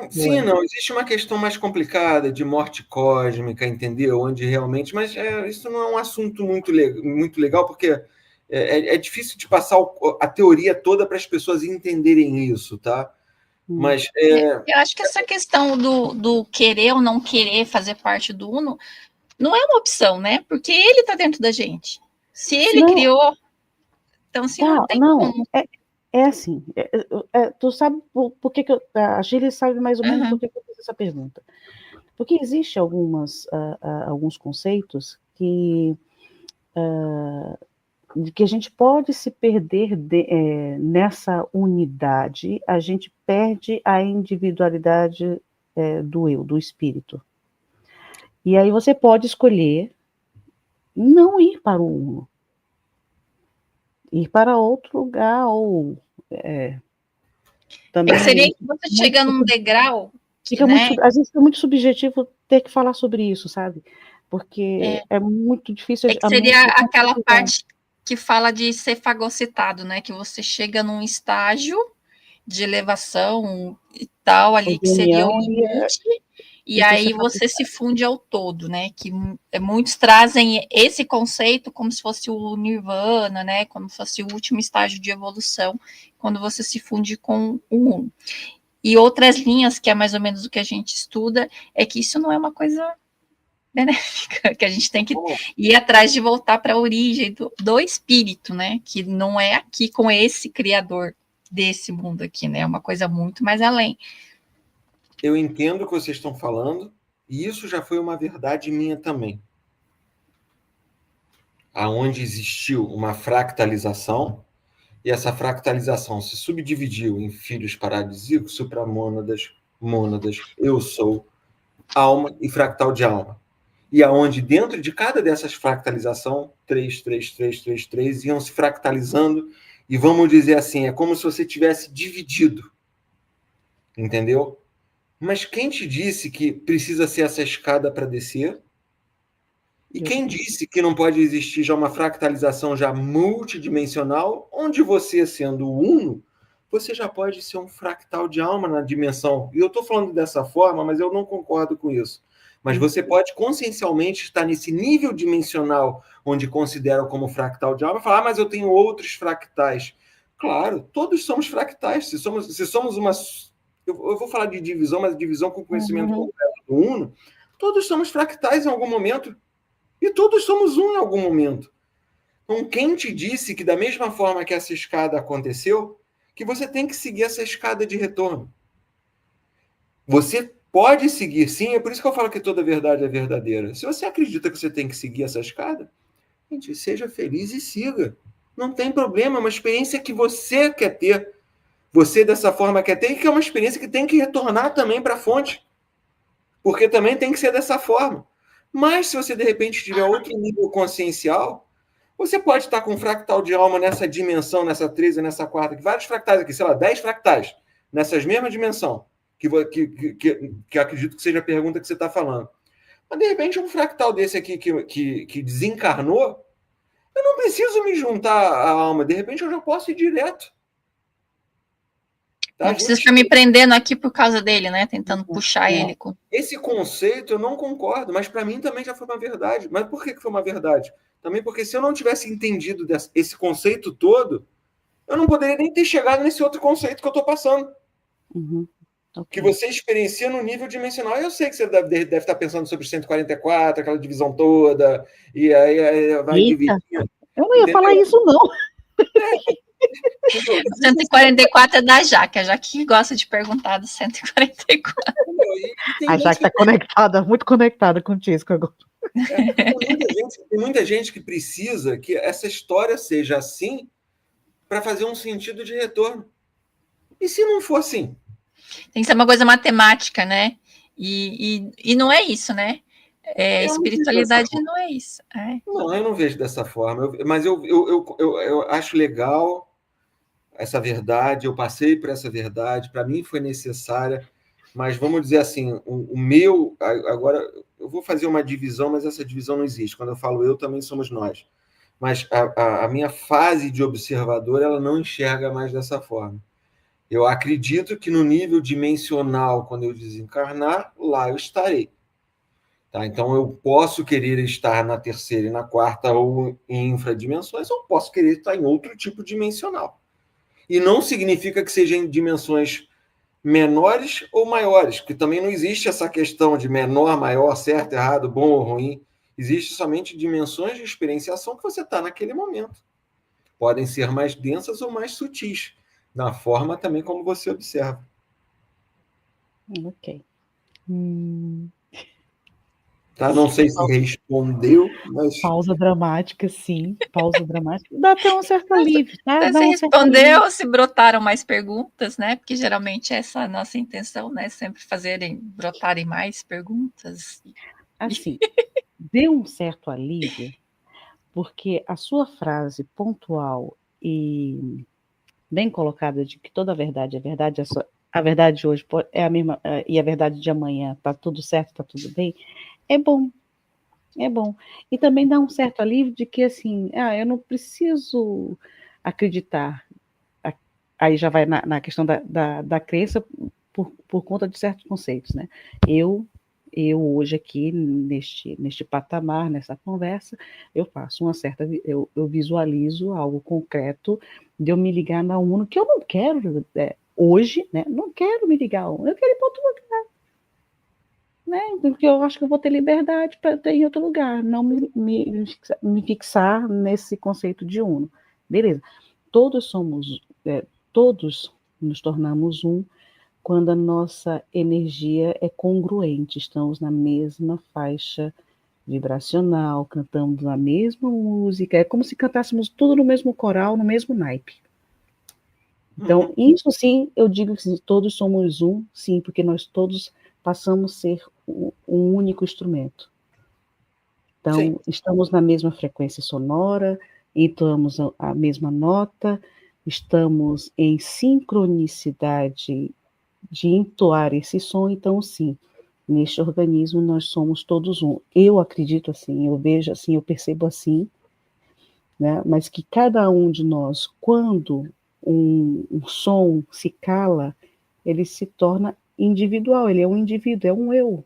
Sim, não. Existe uma questão mais complicada de morte cósmica, entendeu? Onde realmente... Mas isso não é um assunto muito legal, porque é difícil de passar a teoria toda para as pessoas entenderem isso, tá? Mas... Eu acho que essa questão do querer ou não querer fazer parte do Uno não é uma opção, né? Porque ele está dentro da gente. Se ele criou... Então, assim, não tem como... É assim, tu sabe por que a Gília sabe mais ou menos por que eu fiz essa pergunta. Porque existe alguns conceitos que de que a gente pode se perder nessa unidade, a gente perde a individualidade do eu, do espírito. E aí você pode escolher não ir para o uno, ir para outro lugar, ou também... seria que você chega num degrau... Fica muito, às vezes é muito subjetivo ter que falar sobre isso, sabe? Porque é muito difícil... que seria aquela parte que fala de ser fagocitado, né? Que você chega num estágio de elevação e tal, ali que seria o limite, e aí você se funde ao todo, né? Que muitos trazem esse conceito como se fosse o nirvana, né? Como se fosse o último estágio de evolução, quando você se funde com o uno. E outras linhas, que é mais ou menos o que a gente estuda, é que isso não é uma coisa benéfica, que a gente tem que ir atrás de voltar para a origem do espírito, né? Que não é aqui com esse criador desse mundo aqui, né? É uma coisa muito mais além. Eu entendo o que vocês estão falando, e isso já foi uma verdade minha também. Aonde existiu uma fractalização, e essa fractalização se subdividiu em filhos paradisíacos, supramônadas, mônadas, eu sou, alma e fractal de alma. E aonde dentro de cada dessas fractalizações, 3, 3, 3, 3, 3, iam se fractalizando, e vamos dizer assim, é como se você tivesse dividido. Entendeu? Mas quem te disse que precisa ser essa escada para descer? E quem disse que não pode existir já uma fractalização já multidimensional, onde você, sendo uno, você já pode ser um fractal de alma na dimensão. E eu estou falando dessa forma, mas eu não concordo com isso. Mas você pode consciencialmente estar nesse nível dimensional, onde consideram como fractal de alma, e falar, mas eu tenho outros fractais. Claro, todos somos fractais. Se somos uma... Eu vou falar de divisão, mas divisão com conhecimento completo do uno, todos somos fractais em algum momento. E todos somos um em algum momento. Então, quem te disse que da mesma forma que essa escada aconteceu, que você tem que seguir essa escada de retorno? Você pode seguir, sim, é por isso que eu falo que toda verdade é verdadeira. Se você acredita que você tem que seguir essa escada, gente, seja feliz e siga. Não tem problema, é uma experiência que você quer ter. Você, dessa forma, quer ter, e que é uma experiência que tem que retornar também para a fonte. Porque também tem que ser dessa forma. Mas, se você, de repente, tiver outro nível consciencial, você pode estar com um fractal de alma nessa dimensão, nessa 13, nessa quarta, vários fractais aqui, sei lá, 10 fractais, nessas mesmas dimensão, que acredito que seja a pergunta que você está falando. Mas, de repente, um fractal desse aqui que desencarnou, eu não preciso me juntar à alma, de repente eu já posso ir direto. Tá? Não precisa ficar me prendendo aqui por causa dele, né? Tentando puxar ele. Esse conceito eu não concordo, mas para mim também já foi uma verdade. Mas por que foi uma verdade? Também porque se eu não tivesse entendido esse conceito todo, eu não poderia nem ter chegado nesse outro conceito que eu estou passando. Que você experiencia no nível dimensional. Eu sei que você deve estar pensando sobre 144, aquela divisão toda, e aí vai dividir. Eu não ia falar isso, não. 144 é da Jaque. A Jaque gosta de perguntar do 144. A Jaque está conectada, muito conectada com o Tisco agora. Tem muita gente que precisa que essa história seja assim para fazer um sentido de retorno. E se não for assim? Tem que ser uma coisa matemática, né? E não é isso, né? Espiritualidade não é isso. Não, eu não vejo dessa forma. Mas eu acho legal essa verdade, eu passei por essa verdade, para mim foi necessária, mas vamos dizer assim, o meu... Agora, eu vou fazer uma divisão, mas essa divisão não existe. Quando eu falo eu, também somos nós. Mas a minha fase de observador, ela não enxerga mais dessa forma. Eu acredito que no nível dimensional, quando eu desencarnar, lá eu estarei. Tá? Então, eu posso querer estar na terceira e na quarta ou em infradimensões, ou posso querer estar em outro tipo dimensional. E não significa que sejam em dimensões menores ou maiores, porque também não existe essa questão de menor, maior, certo, errado, bom ou ruim. Existe somente dimensões de experienciação que você está naquele momento. Podem ser mais densas ou mais sutis, na forma também como você observa. Ok. Tá? Não sei se respondeu, mas... Pausa dramática, sim. Pausa dramática. Dá até um certo alívio, tá? Você respondeu, se brotaram mais perguntas, né? Porque geralmente essa é a nossa intenção, né? Sempre brotarem mais perguntas. Assim, deu um certo alívio, porque a sua frase pontual e bem colocada de que toda verdade é verdade, a verdade de hoje é a mesma, e a verdade de amanhã, tá tudo certo, tá tudo bem, é bom. É bom. E também dá um certo alívio de que, assim, eu não preciso acreditar. Aí já vai na questão da crença por conta de certos conceitos, né? Eu hoje aqui, neste patamar, nessa conversa, eu faço eu visualizo algo concreto de eu me ligar na Uno, que eu não quero, hoje, né? Não quero me ligar a Uno, eu quero ir para outro lugar. Né? Porque eu acho que eu vou ter liberdade para ter em outro lugar, não me fixar nesse conceito de uno. Beleza. Todos nos tornamos um quando a nossa energia é congruente, estamos na mesma faixa vibracional, cantamos a mesma música, é como se cantássemos tudo no mesmo coral, no mesmo naipe. Então, isso sim, eu digo que todos somos um, sim, porque nós todos passamos a ser um único instrumento. Então, sim, estamos na mesma frequência sonora, entoamos a mesma nota, estamos em sincronicidade de entoar esse som, então, sim, neste organismo nós somos todos um. Eu acredito assim, eu vejo assim, eu percebo assim, né? Mas que cada um de nós, quando um som se cala, ele se torna individual, ele é um indivíduo, é um eu.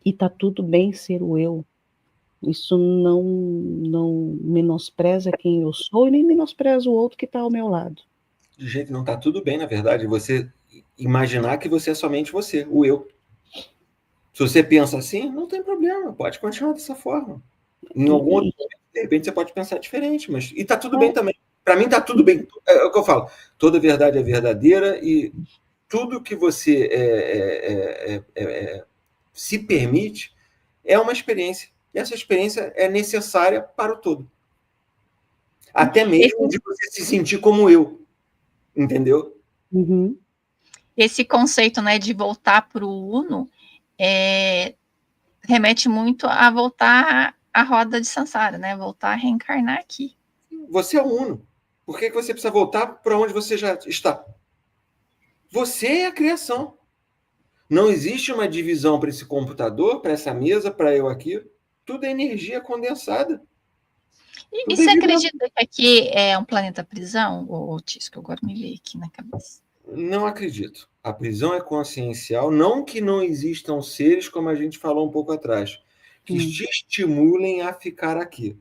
E tá tudo bem ser o eu. Isso não menospreza quem eu sou e nem menospreza o outro que está ao meu lado. De jeito não, tá tudo bem, na verdade, você imaginar que você é somente você, o eu. Se você pensa assim, não tem problema, pode continuar dessa forma. Em algum outro momento, de repente, você pode pensar diferente, mas... E tá tudo bem também. Para mim, tá tudo bem. É o que eu falo. Toda verdade é verdadeira e tudo que você se permite é uma experiência. E essa experiência é necessária para o todo. Até mesmo de você se sentir como eu. Entendeu? Uhum. Esse conceito, né, de voltar para o uno remete muito a voltar à roda de Sansara, né? Voltar a reencarnar aqui. Você é o uno. Por que você precisa voltar para onde você já está? Você é a criação. Não existe uma divisão para esse computador, para essa mesa, para eu aqui. Tudo é energia condensada. E você acredita que aqui é um planeta prisão, ou Tisco? Agora me veio aqui na cabeça. Não acredito. A prisão é consciencial, não que não existam seres, como a gente falou um pouco atrás, que te estimulem a ficar aqui.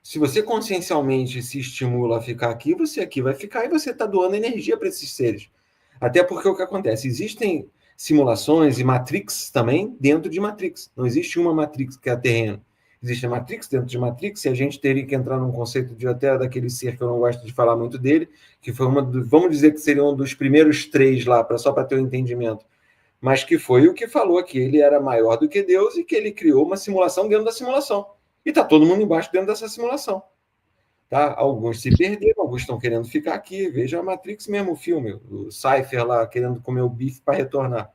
Se você consciencialmente se estimula a ficar aqui vai ficar e você está doando energia para esses seres. Até porque o que acontece? Existem simulações e Matrix também dentro de Matrix. Não existe uma Matrix que é a terreno. Existe a Matrix dentro de Matrix, e a gente teria que entrar num conceito de até daquele ser que eu não gosto de falar muito dele, que foi vamos dizer que seria um dos primeiros 3 lá, só para ter um entendimento, mas que foi o que falou que ele era maior do que Deus e que ele criou uma simulação dentro da simulação. E está todo mundo embaixo dentro dessa simulação. Tá? Alguns se perderam, alguns estão querendo ficar aqui. Veja a Matrix mesmo, o filme, o Cypher lá querendo comer o bife para retornar.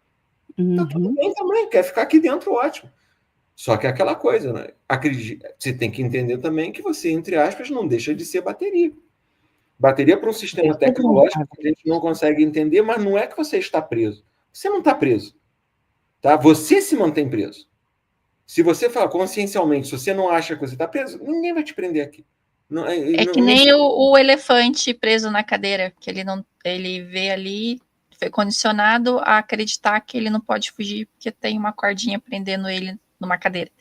Tá tudo bem também, quer ficar aqui dentro, ótimo. Só que é aquela coisa, né? Você tem que entender também que você, entre aspas, não deixa de ser bateria. Bateria para um sistema tecnológico que a gente não consegue entender, mas não é que você está preso. Você não está preso. Tá? Você se mantém preso. Se você fala consciencialmente, se você não acha que você está preso, ninguém vai te prender aqui. Que nem o elefante preso na cadeira, que ele vê ali, foi condicionado a acreditar que ele não pode fugir porque tem uma cordinha prendendo ele numa cadeira.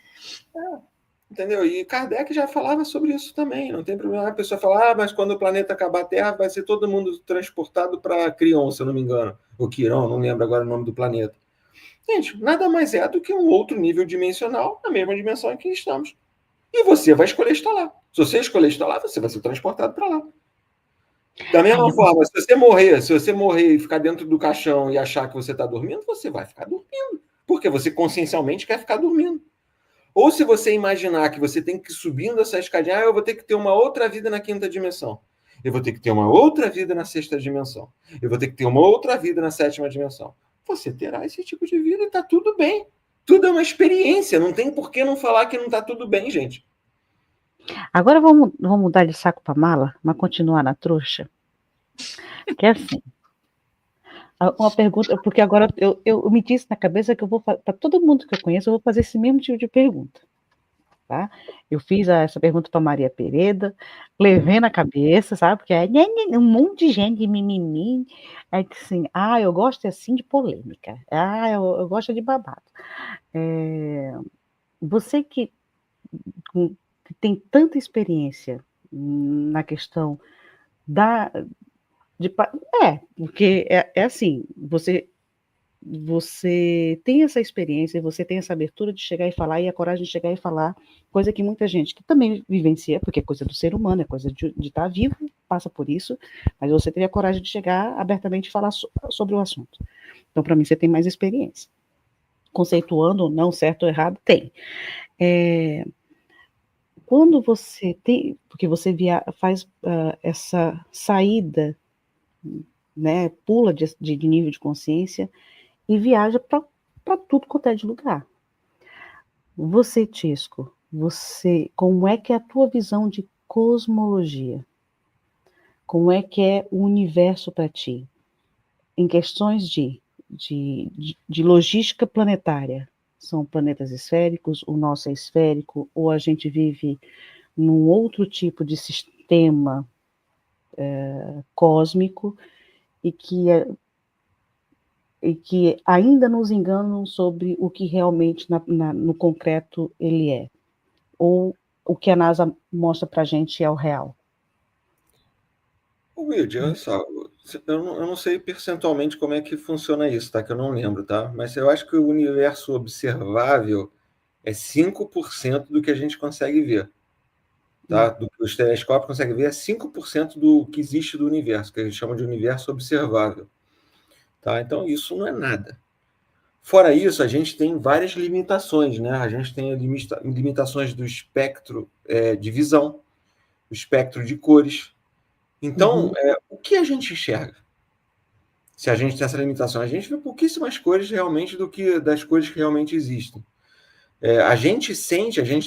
Entendeu? E Kardec já falava sobre isso também, não tem problema. A pessoa fala, mas quando o planeta acabar a Terra, vai ser todo mundo transportado para Crion, se eu não me engano. Ou Quiron, não lembro agora o nome do planeta. Gente, nada mais é do que um outro nível dimensional, na mesma dimensão em que estamos. E você vai escolher estar lá. Se você escolher estar lá, você vai ser transportado para lá. Da mesma forma, se você morrer e ficar dentro do caixão e achar que você está dormindo, você vai ficar dormindo. Porque você consciencialmente quer ficar dormindo. Ou se você imaginar que você tem que ir subindo essa escadinha, eu vou ter que ter uma outra vida na quinta dimensão. Eu vou ter que ter uma outra vida na sexta dimensão. Eu vou ter que ter uma outra vida na sétima dimensão. Você terá esse tipo de vida e está tudo bem. Tudo é uma experiência. Não tem por que não falar que não está tudo bem, gente. Agora vamos mudar de saco para mala, mas continuar na trouxa. Que é assim. Uma pergunta, porque agora eu me disse na cabeça que eu vou, para todo mundo que eu conheço, eu vou fazer esse mesmo tipo de pergunta. Tá? Eu fiz essa pergunta para Maria Pereda, levei na cabeça, sabe? Porque é um monte de gente de mimimi. Aí assim, eu gosto assim de polêmica. Eu gosto de babado. Você que tem tanta experiência na questão porque é assim, você tem essa experiência, você tem essa abertura de chegar e falar, e a coragem de chegar e falar, coisa que muita gente que também vivencia, porque é coisa do ser humano, é coisa de estar vivo, passa por isso, mas você teve a coragem de chegar abertamente e falar sobre o assunto. Então, para mim, você tem mais experiência. Conceituando ou não, certo ou errado, tem. Quando você tem, porque você faz essa saída, né, pula de nível de consciência e viaja para tudo quanto é de lugar. Você, Tisco, como é que é a tua visão de cosmologia? Como é que é o universo para ti? Em questões de logística planetária. São planetas esféricos, o nosso é esférico, ou a gente vive num outro tipo de sistema cósmico e que ainda nos enganam sobre o que realmente no concreto ele é, ou o que a NASA mostra para a gente é o real. Wilde, olha só, eu não sei percentualmente como é que funciona isso, tá? Que eu não lembro, tá? Mas eu acho que o universo observável é 5% do que a gente consegue ver. Tá? Do que os telescópios conseguem ver é 5% do que existe do universo, que a gente chama de universo observável. Tá? Então, isso não é nada. Fora isso, a gente tem várias limitações, né? A gente tem limitações do espectro de visão, o espectro de cores. Então, o que a gente enxerga? Se a gente tem essa limitação, a gente vê pouquíssimas cores realmente das cores que realmente existem. A gente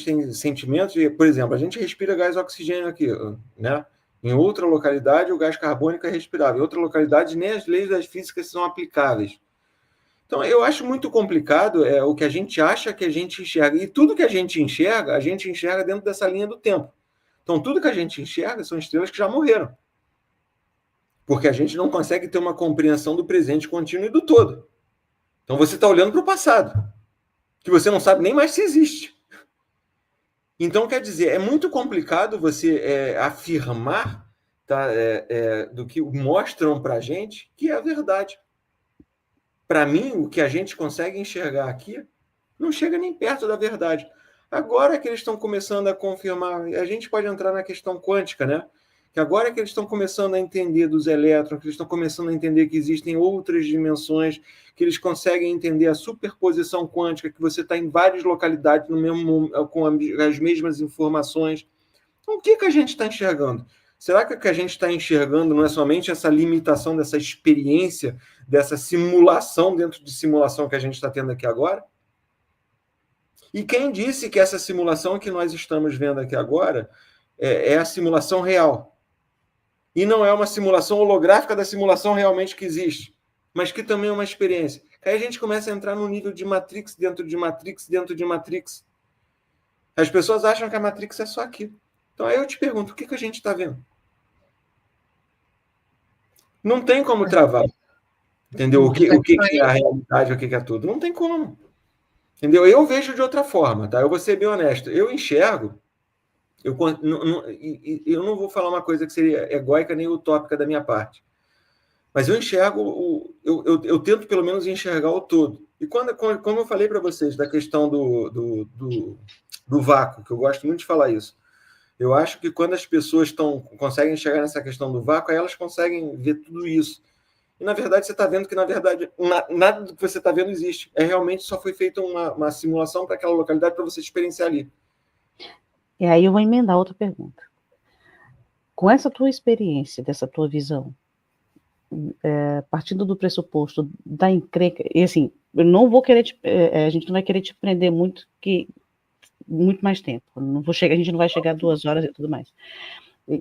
tem sentimentos, por exemplo, a gente respira gás oxigênio aqui, né? Em outra localidade, o gás carbônico é respirável. Em outra localidade, nem as leis das físicas são aplicáveis. Então, eu acho muito complicado o que a gente acha que a gente enxerga. E tudo que a gente enxerga dentro dessa linha do tempo. Então, tudo que a gente enxerga são estrelas que já morreram. Porque a gente não consegue ter uma compreensão do presente contínuo e do todo. Então, você está olhando para o passado, que você não sabe nem mais se existe. Então, quer dizer, é muito complicado você afirmar, tá, do que mostram para a gente que é a verdade. Para mim, o que a gente consegue enxergar aqui não chega nem perto da verdade. Agora que eles estão começando a confirmar, a gente pode entrar na questão quântica, né? Que agora que eles estão começando a entender dos elétrons, que eles estão começando a entender que existem outras dimensões, que eles conseguem entender a superposição quântica, que você está em várias localidades com as mesmas informações. Então, o que a gente está enxergando? Será que o que a gente está enxergando não é somente essa limitação dessa experiência, dessa simulação dentro de simulação que a gente está tendo aqui agora? E quem disse que essa simulação que nós estamos vendo aqui agora é a simulação real? E não é uma simulação holográfica da simulação realmente que existe, mas que também é uma experiência. Aí a gente começa a entrar no nível de Matrix dentro de Matrix dentro de Matrix. As pessoas acham que a Matrix é só aqui. Então aí eu te pergunto, o que a gente está vendo? Não tem como travar. Entendeu? O que é a realidade, o que é tudo? Não tem como. Entendeu? Eu vejo de outra forma, tá? Eu vou ser bem honesto. Eu enxergo. Eu não vou falar uma coisa que seria egóica nem utópica da minha parte. Mas eu enxergo, eu tento pelo menos enxergar o todo. E como eu falei para vocês, da questão do vácuo, que eu gosto muito de falar isso, eu acho que quando as pessoas conseguem enxergar nessa questão do vácuo, aí elas conseguem ver tudo isso. e na verdade você está vendo que, na verdade, nada do que você está vendo existe. Realmente só foi feita uma simulação para aquela localidade para você experienciar ali. E aí eu vou emendar outra pergunta. Com essa tua experiência, dessa tua visão, partindo do pressuposto da encrenca, e assim, eu não vou querer a gente não vai querer te prender muito mais tempo. A gente não vai chegar a 2 horas e tudo mais.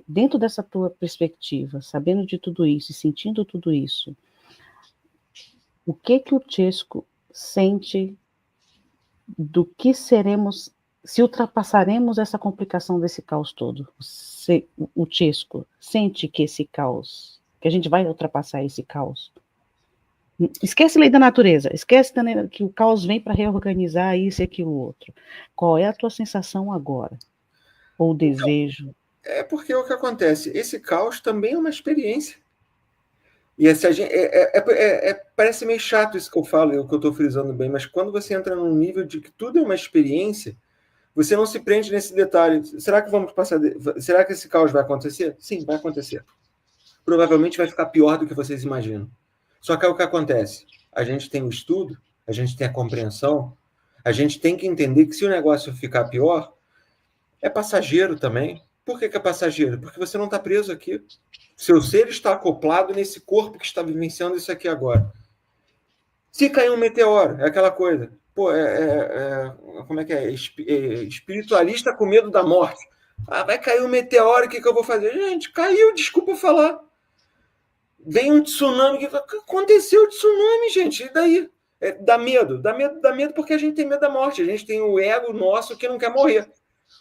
Dentro dessa tua perspectiva, sabendo de tudo isso e sentindo tudo isso, o que o Chesco sente do que seremos, se ultrapassaremos essa complicação desse caos todo? O Chesco sente que esse caos, que a gente vai ultrapassar esse caos? Esquece a lei da natureza, esquece que o caos vem para reorganizar isso e aquilo outro. Qual é a tua sensação agora? Ou desejo? Porque o que acontece? Esse caos também é uma experiência. E parece meio chato isso que eu falo, o que eu estou frisando bem, mas quando você entra num nível de que tudo é uma experiência, você não se prende nesse detalhe. Será que vamos passar? Será que esse caos vai acontecer? Sim, vai acontecer. Provavelmente vai ficar pior do que vocês imaginam. Só que é o que acontece. A gente tem o estudo, a gente tem a compreensão, a gente tem que entender que se o negócio ficar pior, é passageiro também. Por que é passageiro? Porque você não está preso aqui. Seu ser está acoplado nesse corpo que está vivenciando isso aqui agora. Se cair um meteoro, é aquela coisa. Pô, como é que é? Espiritualista com medo da morte. Vai cair um meteoro, o que eu vou fazer? Gente, caiu, desculpa falar. Vem um tsunami. O que aconteceu o tsunami, gente? E daí? Dá medo porque a gente tem medo da morte. A gente tem o ego nosso que não quer morrer.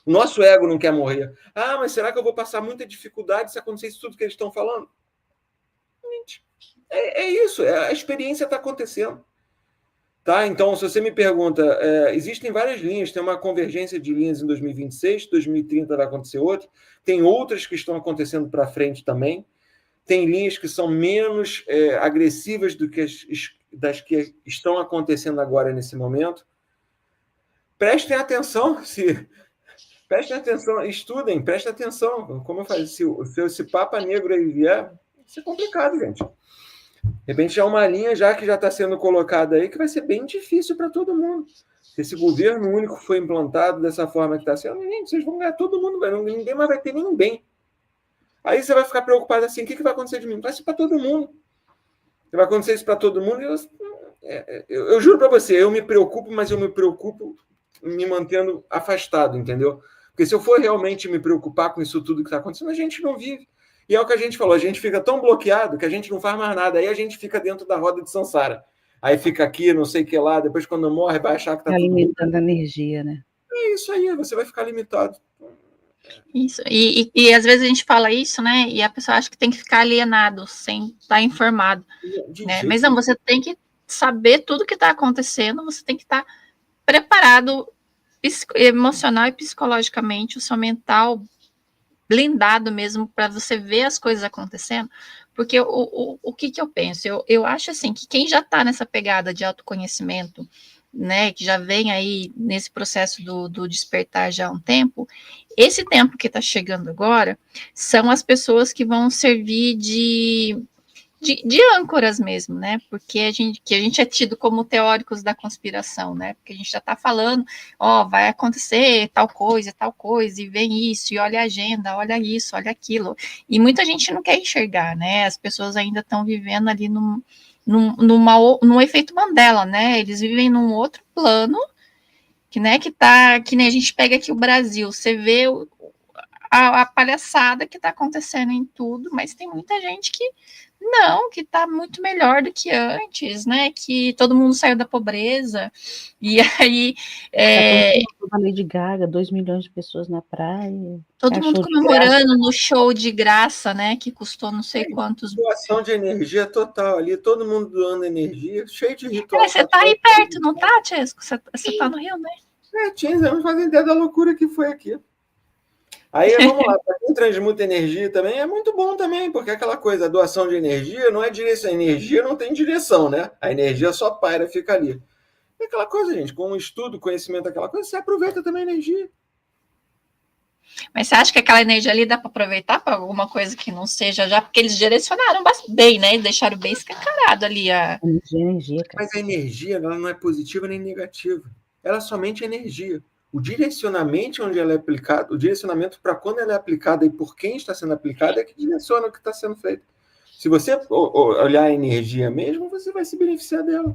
O nosso ego não quer morrer. Mas será que eu vou passar muita dificuldade se acontecer isso tudo que eles estão falando? Gente, isso. A experiência está acontecendo. Tá? Então, se você me pergunta, existem várias linhas. Tem uma convergência de linhas em 2026, 2030 vai acontecer outra. Tem outras que estão acontecendo para frente também. Tem linhas que são menos agressivas do que das que estão acontecendo agora nesse momento. Prestem atenção, estudem, prestem atenção. Como eu falei, se esse Papa Negro aí vier, isso é complicado, gente. De repente já é uma linha que já está sendo colocada aí que vai ser bem difícil para todo mundo. Se esse governo único foi implantado dessa forma que está sendo, gente, vocês vão ganhar todo mundo, ninguém mais vai ter nem bem. Aí você vai ficar preocupado assim, o que vai acontecer de mim? Vai ser para todo mundo. Vai acontecer isso para todo mundo. Eu juro para você, eu me preocupo, mas eu me preocupo me mantendo afastado, entendeu? Porque se eu for realmente me preocupar com isso tudo que está acontecendo, a gente não vive. E é o que a gente falou, a gente fica tão bloqueado que a gente não faz mais nada. Aí a gente fica dentro da roda de Sansara. Aí fica aqui, não sei o que lá, depois quando morre vai achar que está tudo alimentando a energia, né? É isso aí, você vai ficar limitado. Isso, e às vezes a gente fala isso, né, e a pessoa acha que tem que ficar alienado, sem estar informado, né? Mas não, você tem que saber tudo que está acontecendo, você tem que estar preparado emocional e psicologicamente, o seu mental blindado mesmo, para você ver as coisas acontecendo, porque o que eu penso? Eu acho assim, que quem já está nessa pegada de autoconhecimento, né, que já vem aí nesse processo do despertar já há um tempo, esse tempo que está chegando agora, são as pessoas que vão servir de âncoras mesmo, né, porque a gente é tido como teóricos da conspiração, né, porque a gente já está falando, vai acontecer tal coisa, e vem isso, e olha a agenda, olha isso, olha aquilo, e muita gente não quer enxergar, né, as pessoas ainda estão vivendo ali num efeito Mandela, né? Eles vivem num outro plano, que nem a gente pega aqui o Brasil, você vê a palhaçada que está acontecendo em tudo, mas tem muita gente que está muito melhor do que antes, né? Que todo mundo saiu da pobreza, e aí... A Lady Gaga, 2 milhões de pessoas na praia. Todo mundo comemorando no show de graça, né? Que custou não sei quantos... Doação de energia total ali, todo mundo doando energia, cheio de ritual. Você tá aí perto, não tá, Chesco? Você tá no Rio, né? Tinha, não fazem ideia da loucura que foi aqui. Aí, vamos lá, para quem transmuta energia também, é muito bom também, porque aquela coisa, a doação de energia não é direção, a energia não tem direção, né? A energia só paira, fica ali. É aquela coisa, gente, com o estudo, conhecimento, aquela coisa, você aproveita também a energia. Mas você acha que aquela energia ali dá para aproveitar para alguma coisa que não seja já? Porque eles direcionaram bem, né? Eles deixaram bem escancarado ali a... Energia, cara. Mas a energia, ela não é positiva nem negativa. Ela somente é energia. O direcionamento onde ela é aplicada, o direcionamento para quando ela é aplicada e por quem está sendo aplicada é que direciona o que está sendo feito. Se você olhar a energia mesmo, você vai se beneficiar dela.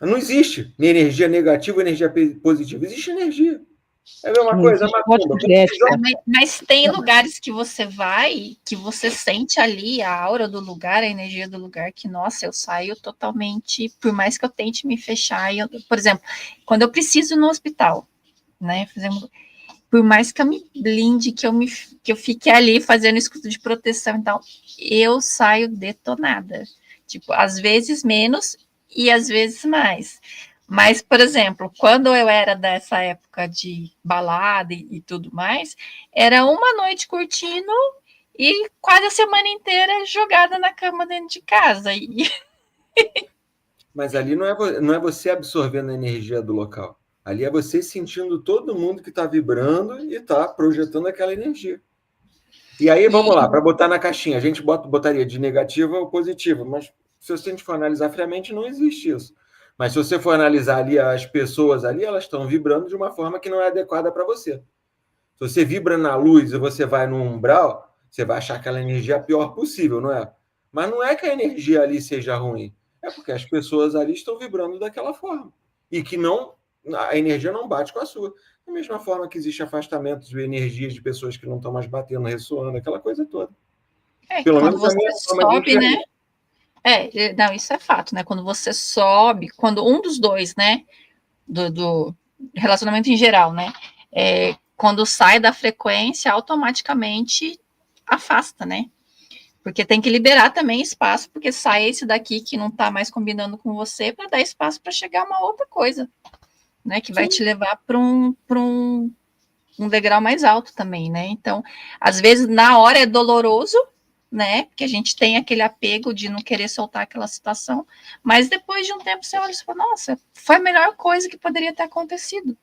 Não existe energia negativa ou energia positiva. Existe energia. É a mesma coisa, macumba. Mas tem lugares que você vai, que você sente ali a aura do lugar, a energia do lugar, que, nossa, eu saio totalmente, por mais que eu tente me fechar. Por exemplo, quando eu preciso ir no hospital, né? Por mais que eu me blinde, que eu fique ali fazendo escudo de proteção, então, eu saio detonada. Tipo, às vezes menos e às vezes mais. Mas, por exemplo, quando eu era dessa época de balada e tudo mais, era uma noite curtindo e quase a semana inteira jogada na cama dentro de casa. Mas ali não é você absorvendo a energia do local. Ali é você sentindo todo mundo que está vibrando e está projetando aquela energia. E aí, vamos lá, para botar na caixinha, a gente botaria de negativa ou positiva, mas se a gente for analisar friamente, não existe isso. Mas se você for analisar ali as pessoas ali, elas estão vibrando de uma forma que não é adequada para você. Se você vibra na luz e você vai no umbral, você vai achar aquela energia a pior possível, não é? Mas não é que a energia ali seja ruim. É porque as pessoas ali estão vibrando daquela forma. E que a energia não bate com a sua. Da mesma forma que existe afastamento de energias de pessoas que não estão mais batendo, ressoando, aquela coisa toda. Pelo menos você sobe, né? Não, isso é fato, né? Quando você sobe, quando um dos dois, né? Do relacionamento em geral, né? Quando sai da frequência, automaticamente afasta, né? Porque tem que liberar também espaço, porque sai esse daqui que não tá mais combinando com você para dar espaço para chegar uma outra coisa, né? Que vai te levar para um degrau mais alto também, né? Então, às vezes, na hora é doloroso, né? Porque a gente tem aquele apego de não querer soltar aquela situação, mas depois de um tempo você olha e fala, nossa, foi a melhor coisa que poderia ter acontecido,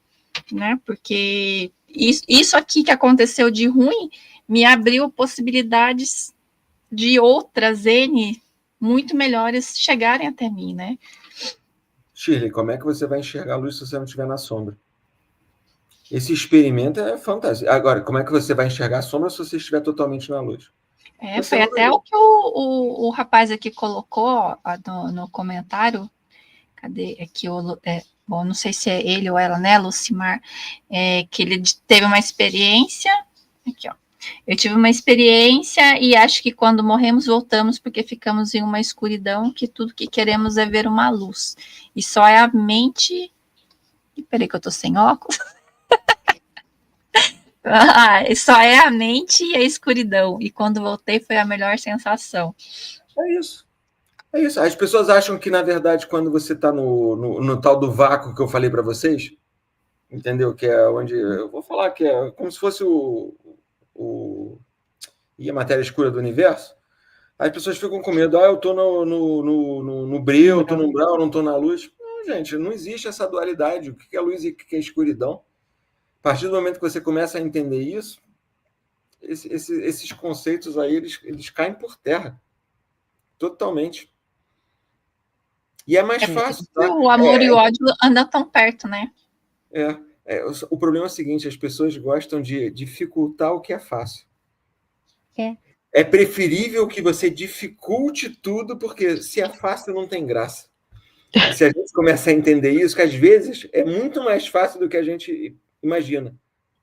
né? Porque isso aqui que aconteceu de ruim me abriu possibilidades de outras N muito melhores chegarem até mim, né? Shirley, como é que você vai enxergar a luz se você não estiver na sombra? Esse experimento é fantástico. Agora, como é que você vai enxergar a sombra se você estiver totalmente na luz? Foi até o que o rapaz aqui colocou no comentário. Cadê? Aqui bom, não sei se é ele ou ela, né, Lucimar, que ele teve uma experiência. Aqui, ó. Eu tive uma experiência e acho que quando morremos voltamos porque ficamos em uma escuridão que tudo que queremos é ver uma luz. E só é a mente... Peraí que eu tô sem óculos. Só é a mente e a escuridão. E quando voltei foi a melhor sensação. É isso. É isso. As pessoas acham que, na verdade, quando você está no tal do vácuo que eu falei para vocês, entendeu? Que é onde... Eu vou falar que é como se fosse a matéria escura do universo. As pessoas ficam com medo. Eu estou no breu, eu estou no umbral, não estou na luz. Não, gente, não existe essa dualidade. O que é luz e o que é escuridão? A partir do momento que você começa a entender isso, esses conceitos aí, eles caem por terra. Totalmente. E é mais fácil. Tá? O amor e o ódio andam tão perto, né? O problema é o seguinte, as pessoas gostam de dificultar o que é fácil. É preferível que você dificulte tudo, porque se é fácil, não tem graça. Se a gente começa a entender isso, que às vezes é muito mais fácil do que a gente imagina.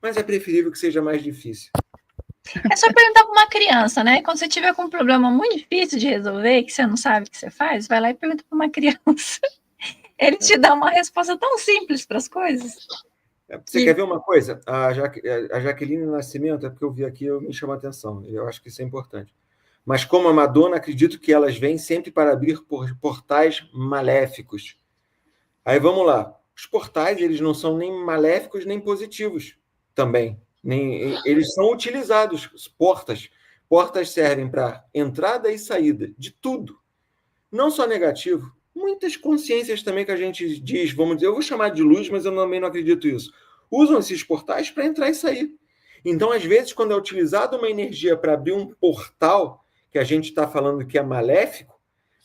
Mas é preferível que seja mais difícil. É só perguntar para uma criança, né? Quando você tiver com um problema muito difícil de resolver, que você não sabe o que você faz, vai lá e pergunta para uma criança. Ele te dá uma resposta tão simples para as coisas. Você quer ver uma coisa? A Jaqueline Nascimento, é porque eu vi aqui, me chama a atenção. Eu acho que isso é importante. Mas como a Madonna, acredito que elas vêm sempre para abrir portais maléficos. Aí vamos lá. Os portais, eles não são nem maléficos, nem positivos também. Eles são utilizados. Portas servem para entrada e saída de tudo. Não só negativo. Muitas consciências também que a gente diz, vamos dizer, eu vou chamar de luz, mas eu também não acredito nisso. usam esses portais para entrar e sair. Então, às vezes, quando é utilizada uma energia para abrir um portal, que a gente está falando que é maléfico,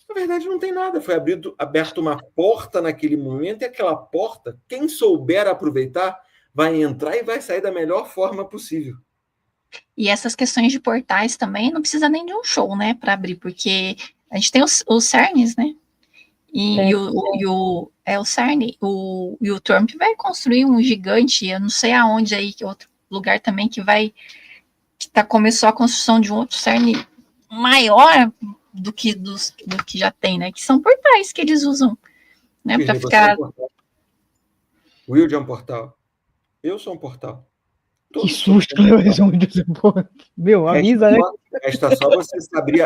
na verdade não tem nada. Foi aberto uma porta naquele momento, e aquela porta, quem souber aproveitar, vai entrar e vai sair da melhor forma possível. E essas questões de portais também não precisa nem de um show, né, para abrir, porque a gente tem os CERNs, né? E o CERN, e o Trump vai construir um gigante, eu não sei aonde aí, que outro lugar também começou a construção de um outro CERN maior do que já tem, né? Que são portais que eles usam, né? Para ficar. O Wilde é um portal. Eu sou um portal. Que susto, Cleverson. Meu, avisa, né? Resta só você saber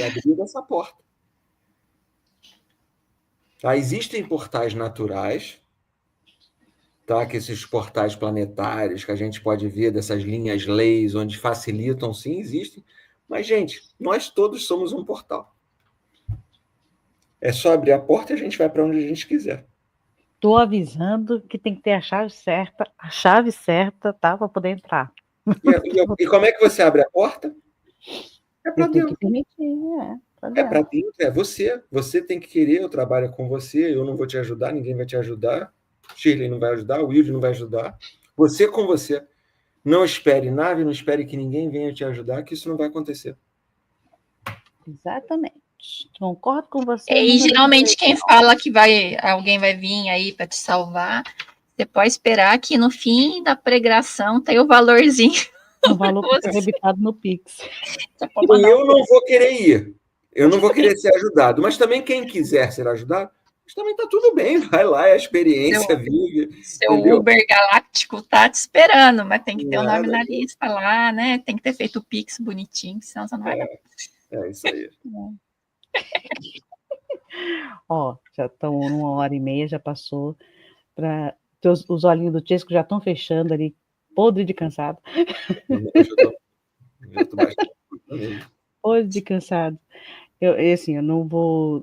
abrir essa porta. Tá? Existem portais naturais, tá? Que esses portais planetários que a gente pode ver dessas linhas leis, onde facilitam, sim, existem. Mas, gente, nós todos somos um portal. É só abrir a porta e a gente vai para onde a gente quiser. Estou avisando que tem que ter a chave certa, tá, para poder entrar. E como é que você abre a porta? É para dentro. É para dentro, é você. Você tem que querer, eu trabalho com você, eu não vou te ajudar, ninguém vai te ajudar. Shirley não vai ajudar, o Wilde não vai ajudar. Você com você. Não espere nave, não espere que ninguém venha te ajudar, que isso não vai acontecer. Exatamente. Concordo com você. E geralmente quem fala que alguém vai vir aí para te salvar, você pode esperar que no fim da pregação tem o valorzinho. O valor que foi debitado no Pix. E eu não vou querer ir. Eu não vou querer ser ajudado. Mas também quem quiser ser ajudado, também está tudo bem. Vai lá, é a experiência, vive. Seu entendeu? Uber Galáctico tá te esperando, mas tem que ter o nome na lista lá, né? Tem que ter feito o Pix bonitinho, senão você não vai dar. É isso aí. Ó, já estão 1h30, já passou. Os olhinhos do Chesco já estão fechando ali, podre de cansado. Podre de cansado. Eu não vou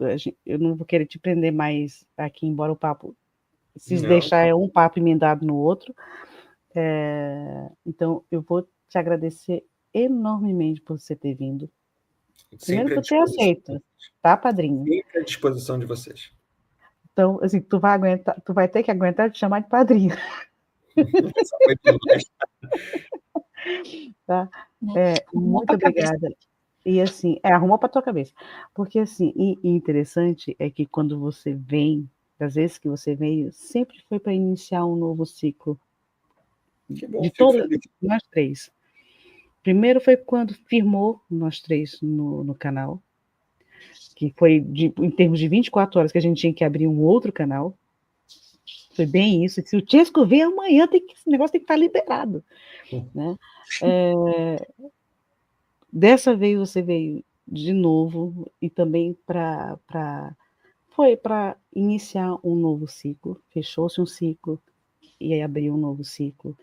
querer te prender mais aqui, embora o papo, se deixar é um papo emendado no outro. Então, eu vou te agradecer enormemente por você ter vindo. Primeiro por ter aceito, tá, padrinho? Sempre à disposição de vocês. Então, assim, tu vai ter que aguentar te chamar de padrinho. Tá? Muito obrigada. E assim, arrumou para tua cabeça. Porque assim, e interessante é que quando você vem, das vezes que você veio, sempre foi para iniciar um novo ciclo. Que bom, de todos nós três. Primeiro foi quando firmou nós três no canal, que foi em termos de 24 horas que a gente tinha que abrir um outro canal. Foi bem isso. Se o Chesco vem amanhã, esse negócio tem que estar liberado. Né? Dessa vez você veio de novo e também foi para iniciar um novo ciclo. Fechou-se um ciclo e aí abriu um novo ciclo.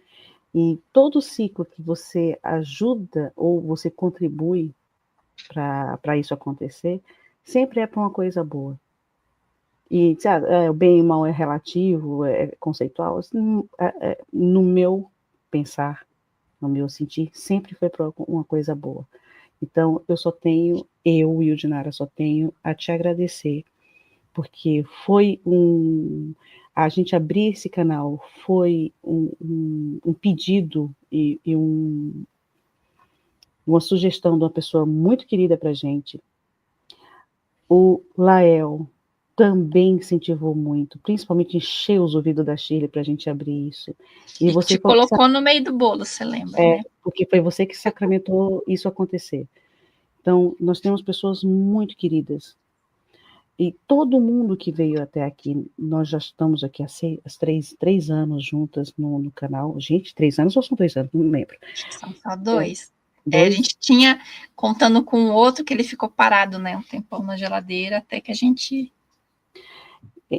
E todo ciclo que você ajuda ou você contribui para isso acontecer, sempre é para uma coisa boa. E o bem e o mal é relativo, é conceitual. No meu pensar, no meu sentir, sempre foi para uma coisa boa. Então, eu, Wildinara, só tenho a te agradecer, porque foi a gente abrir esse canal foi um pedido e uma sugestão de uma pessoa muito querida para a gente. O Lael também incentivou muito, principalmente encher os ouvidos da Shirley para a gente abrir isso. E você te colocou no meio do bolo, você lembra, né? Porque foi você que sacramentou isso acontecer. Então, nós temos pessoas muito queridas. E todo mundo que veio até aqui, nós já estamos aqui há 3 anos juntas no canal. Gente, 3 anos ou são 2 anos? Não lembro. São só 2. A gente tinha, contando com o outro, que ele ficou parado, né, um tempão na geladeira, até que a gente...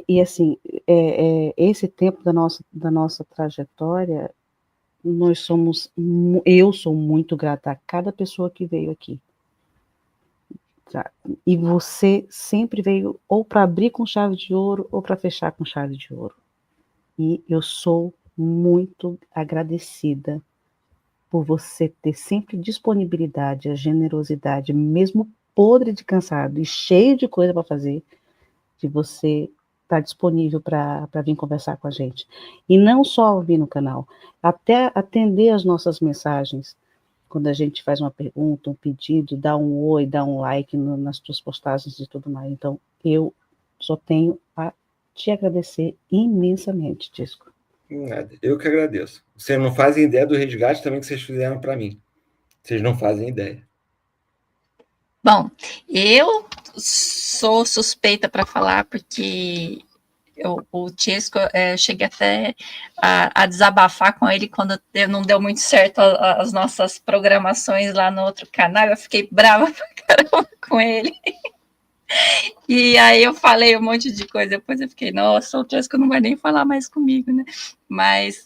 E assim, esse tempo da nossa trajetória, eu sou muito grata a cada pessoa que veio aqui. E você sempre veio ou para abrir com chave de ouro ou para fechar com chave de ouro. E eu sou muito agradecida por você ter sempre disponibilidade, a generosidade, mesmo podre de cansado e cheio de coisa para fazer, de você estar disponível para vir conversar com a gente. E não só ouvir no canal, até atender as nossas mensagens. Quando a gente faz uma pergunta, um pedido, dá um oi, dá um like nas tuas postagens e tudo mais. Então, eu só tenho a te agradecer imensamente, Tisco. Nada, eu que agradeço. Vocês não fazem ideia do resgate também que vocês fizeram para mim. Vocês não fazem ideia. Bom, eu sou suspeita para falar, porque o Chesco, cheguei até a desabafar com ele quando não deu muito certo as nossas programações lá no outro canal. Eu fiquei brava pra caramba com ele. E aí eu falei um monte de coisa. Depois eu fiquei, nossa, o Chesco não vai nem falar mais comigo, né? Mas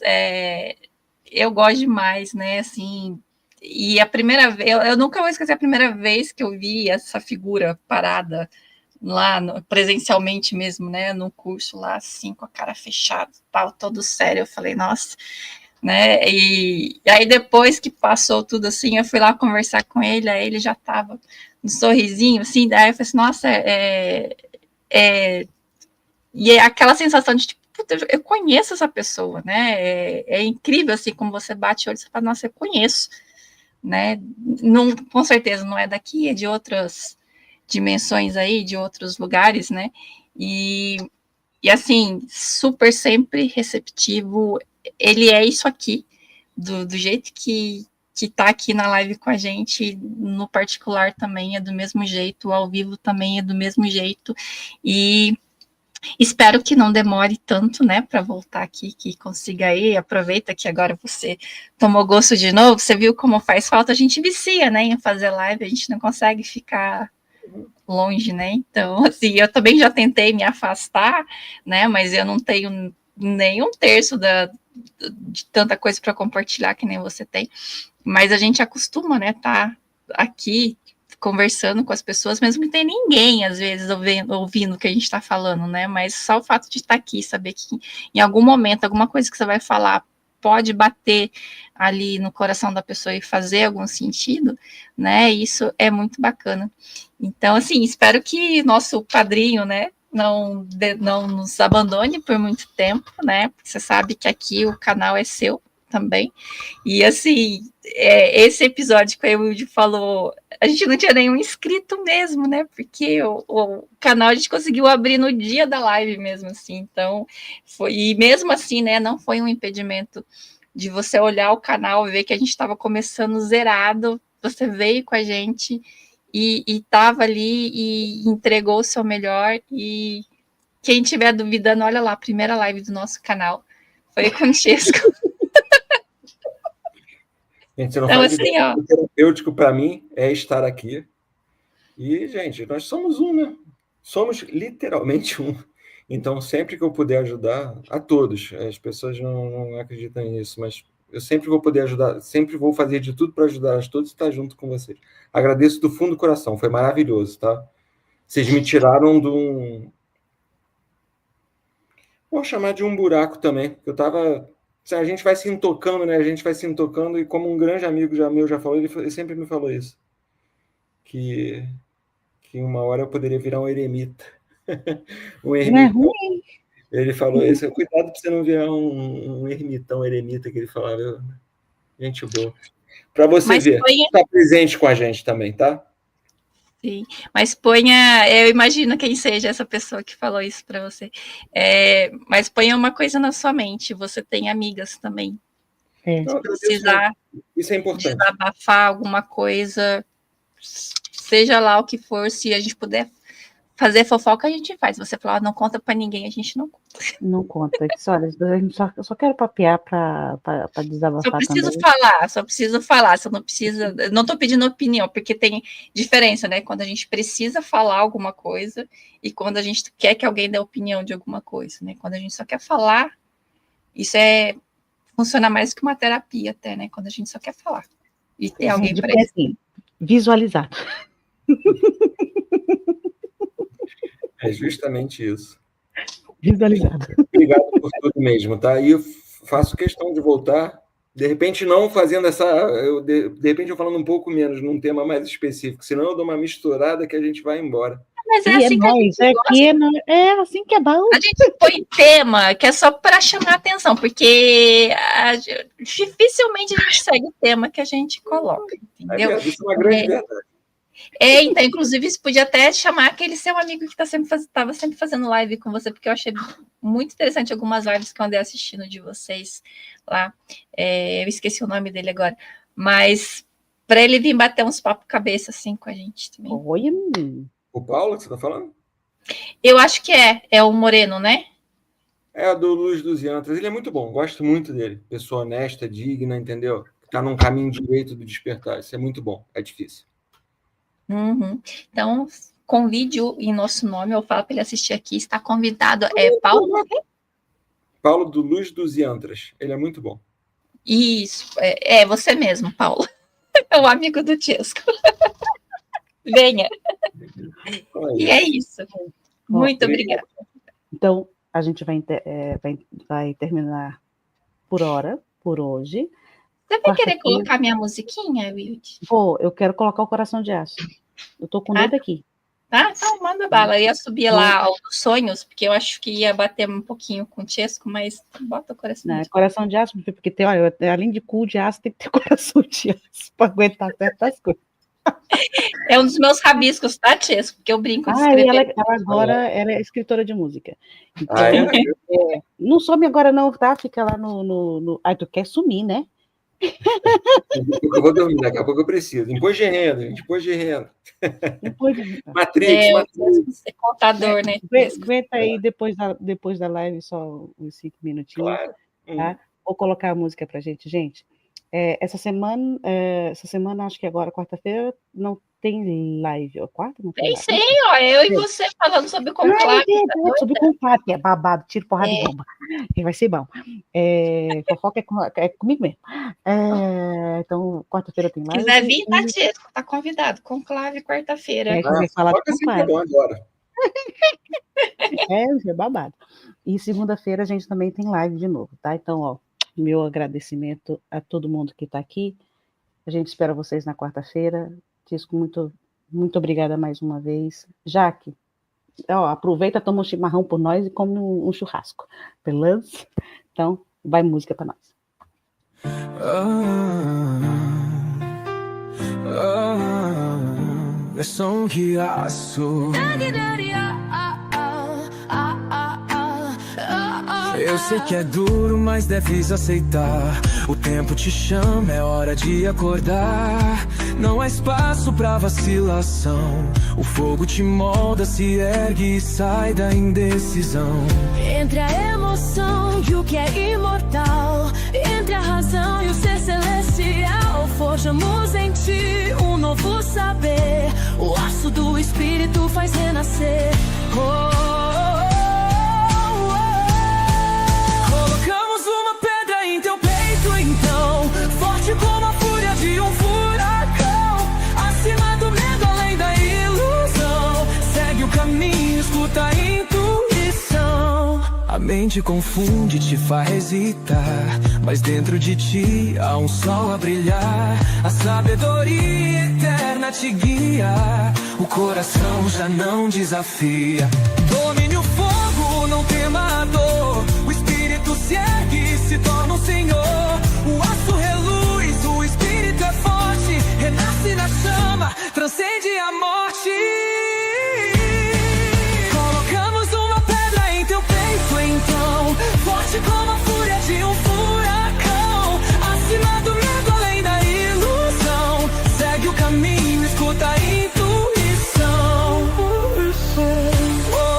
eu gosto demais, né? Assim. E a primeira vez, eu nunca vou esquecer a primeira vez que eu vi essa figura parada lá presencialmente mesmo, né, no curso lá, assim, com a cara fechada, tal, todo sério. Eu falei, nossa, né, e aí depois que passou tudo assim, eu fui lá conversar com ele, aí ele já tava no sorrisinho, assim, daí eu falei assim, nossa, e é aquela sensação de, tipo, puta, eu conheço essa pessoa, né, é incrível, assim, como você bate o olho e você fala, nossa, eu conheço, né, não, com certeza não é daqui, é de outras dimensões aí, de outros lugares, né, e assim, super sempre receptivo, ele é isso aqui, do jeito que tá aqui na live com a gente, no particular também é do mesmo jeito, ao vivo também é do mesmo jeito, e espero que não demore tanto, né, para voltar aqui, que consiga ir. Aproveita que agora você tomou gosto de novo, você viu como faz falta, a gente vicia, né, em fazer live, a gente não consegue ficar longe, né, então, assim, eu também já tentei me afastar, né, mas eu não tenho nem um terço de tanta coisa para compartilhar que nem você tem, mas a gente acostuma, né, tá aqui, conversando com as pessoas, mesmo que não tenha ninguém, às vezes, ouvindo o que a gente está falando, né? Mas só o fato de estar aqui, saber que em algum momento, alguma coisa que você vai falar pode bater ali no coração da pessoa e fazer algum sentido, né? Isso é muito bacana. Então, assim, espero que nosso padrinho, né, não nos abandone por muito tempo, né? Porque você sabe que aqui o canal é seu também. E assim, esse episódio que a Wilde falou, a gente não tinha nenhum inscrito mesmo, né? Porque o canal a gente conseguiu abrir no dia da live mesmo, assim. Então, e mesmo assim, né? Não foi um impedimento de você olhar o canal, ver que a gente estava começando zerado, você veio com a gente e estava ali e entregou o seu melhor. E quem estiver duvidando, olha lá, a primeira live do nosso canal foi com o Chesco. Gente, você não faz ideia. O terapêutico para mim é estar aqui. E, gente, nós somos um, né? Somos literalmente um. Então, sempre que eu puder ajudar, a todos, as pessoas não acreditam nisso, mas eu sempre vou poder ajudar, sempre vou fazer de tudo para ajudar a todos e estar junto com vocês. Agradeço do fundo do coração, foi maravilhoso, tá? Vocês me tiraram de um... Vou chamar de um buraco também, eu estava... A gente vai se intocando, né? A gente vai se intocando, e como um grande amigo meu já falou, ele sempre me falou isso. Que uma hora eu poderia virar um eremita. Um ermitão. Ele falou isso. Cuidado para você não virar um ermitão, eremita, que ele falava. Gente boa. Para você ver, está presente com a gente também, tá? Sim, mas ponha, eu imagino quem seja essa pessoa que falou isso para você, mas ponha uma coisa na sua mente, você tem amigas também, se precisar isso é importante. Desabafar alguma coisa, seja lá o que for, se a gente puder fazer fofoca, a gente faz. Você falar, não conta para ninguém, a gente não conta. Não conta. Olha, eu só quero papear para desabafar também. Só preciso falar. Você não precisa. Não estou pedindo opinião, porque tem diferença, né? Quando a gente precisa falar alguma coisa e quando a gente quer que alguém dê opinião de alguma coisa, né? Quando a gente só quer falar, isso funciona mais que uma terapia, até, né? Quando a gente só quer falar e ter alguém para isso. Assim, visualizar. É justamente isso. Visualizado. Obrigado por tudo mesmo, tá? E eu faço questão de voltar, de repente não fazendo de repente eu falando um pouco menos num tema mais específico, senão eu dou uma misturada que a gente vai embora. Mas é assim que a gente gosta. É assim que é bom. A gente põe tema que é só para chamar atenção, porque dificilmente a gente segue o tema que a gente coloca, entendeu? Isso é uma grande verdade. Então, inclusive, isso podia até chamar aquele seu amigo que estava sempre fazendo live com você, porque eu achei muito interessante algumas lives que eu andei assistindo de vocês lá. Eu esqueci o nome dele agora, mas para ele vir bater uns papo cabeça assim com a gente também. Oi, O Paulo que você está falando? Eu acho que é o Moreno, né? É, do Luiz dos Yantras. Ele é muito bom, gosto muito dele. Pessoa honesta, digna, entendeu? Está num caminho direito do despertar. Isso é muito bom, é difícil. Uhum. Então, convide em nosso nome, eu falo para ele assistir aqui, está convidado. É Paulo? Paulo do Luz dos Yantras. Ele é muito bom. Isso, é você mesmo, Paulo. É o amigo do Tiesco. Venha. E é isso. Muito obrigada. Então, a gente vai terminar por hoje. Você vai querer colocar minha musiquinha, Wilde? Eu quero colocar o Coração de Aço. Eu tô com medo aqui. Tá, então manda bala. Eu ia subir lá aos sonhos, porque eu acho que ia bater um pouquinho com o Tiesco, mas bota o Coração de Aço. Coração de Aço, porque tem, olha, além de cu de aço, tem que ter coração de aço para aguentar certas coisas. É um dos meus rabiscos, tá, Tiesco? Porque eu brinco de escrever. Ela é escritora de música. Então, não some agora não, tá? Fica lá no... Ai, tu quer sumir, né? Eu vou dormir, daqui a pouco eu preciso. Imposto de renda, gente. Imposto de renda. Matrix. Você é contador, né? Aguenta aí depois da live só uns 5 minutinhos. Claro. Tá? Vou colocar a música pra gente. Gente, essa semana, acho que agora, quarta-feira, não tem live. Quarta? Não tem sim, ó. Eu e você falando sobre o conclave. Sobre o conclave, é babado, tiro, porrada e bomba. Vai ser bom. Fofoca é comigo mesmo. Então, quarta-feira tem live. Se quiser vir, tá, Tiesco, tá convidado. Conclave, quarta-feira. Vai falar do conclave. Agora. É babado. E segunda-feira a gente também tem live de novo, tá? Então, ó, meu agradecimento a todo mundo que está aqui. A gente espera vocês na quarta-feira. Tiesco, muito, muito obrigada mais uma vez. Jaque, aproveita, toma um chimarrão por nós e come um churrasco. Beleza? Então, vai música para nós. É som de aço. Eu sei que é duro, mas deves aceitar. O tempo te chama, é hora de acordar. Não há espaço pra vacilação. O fogo te molda, se ergue e sai da indecisão. Entre a emoção e o que é imortal, entre a razão e o ser celestial, forjamos em ti um novo saber. O aço do espírito faz renascer. Colocamos uma pedra em teu peito, então, forte como a fúria de um furacão, acima do medo, além da ilusão. Segue o caminho, escuta a intuição. A mente confunde, te faz hesitar, mas dentro de ti há um sol a brilhar. A sabedoria eterna te guia, o coração já não desafia. Domine o fogo, não tema a dor. O espírito se ergue e se torna um senhor. O aço reluz, o espírito é forte, renasce na chama, transcende a morte. Colocamos uma pedra em teu peito, então, forte como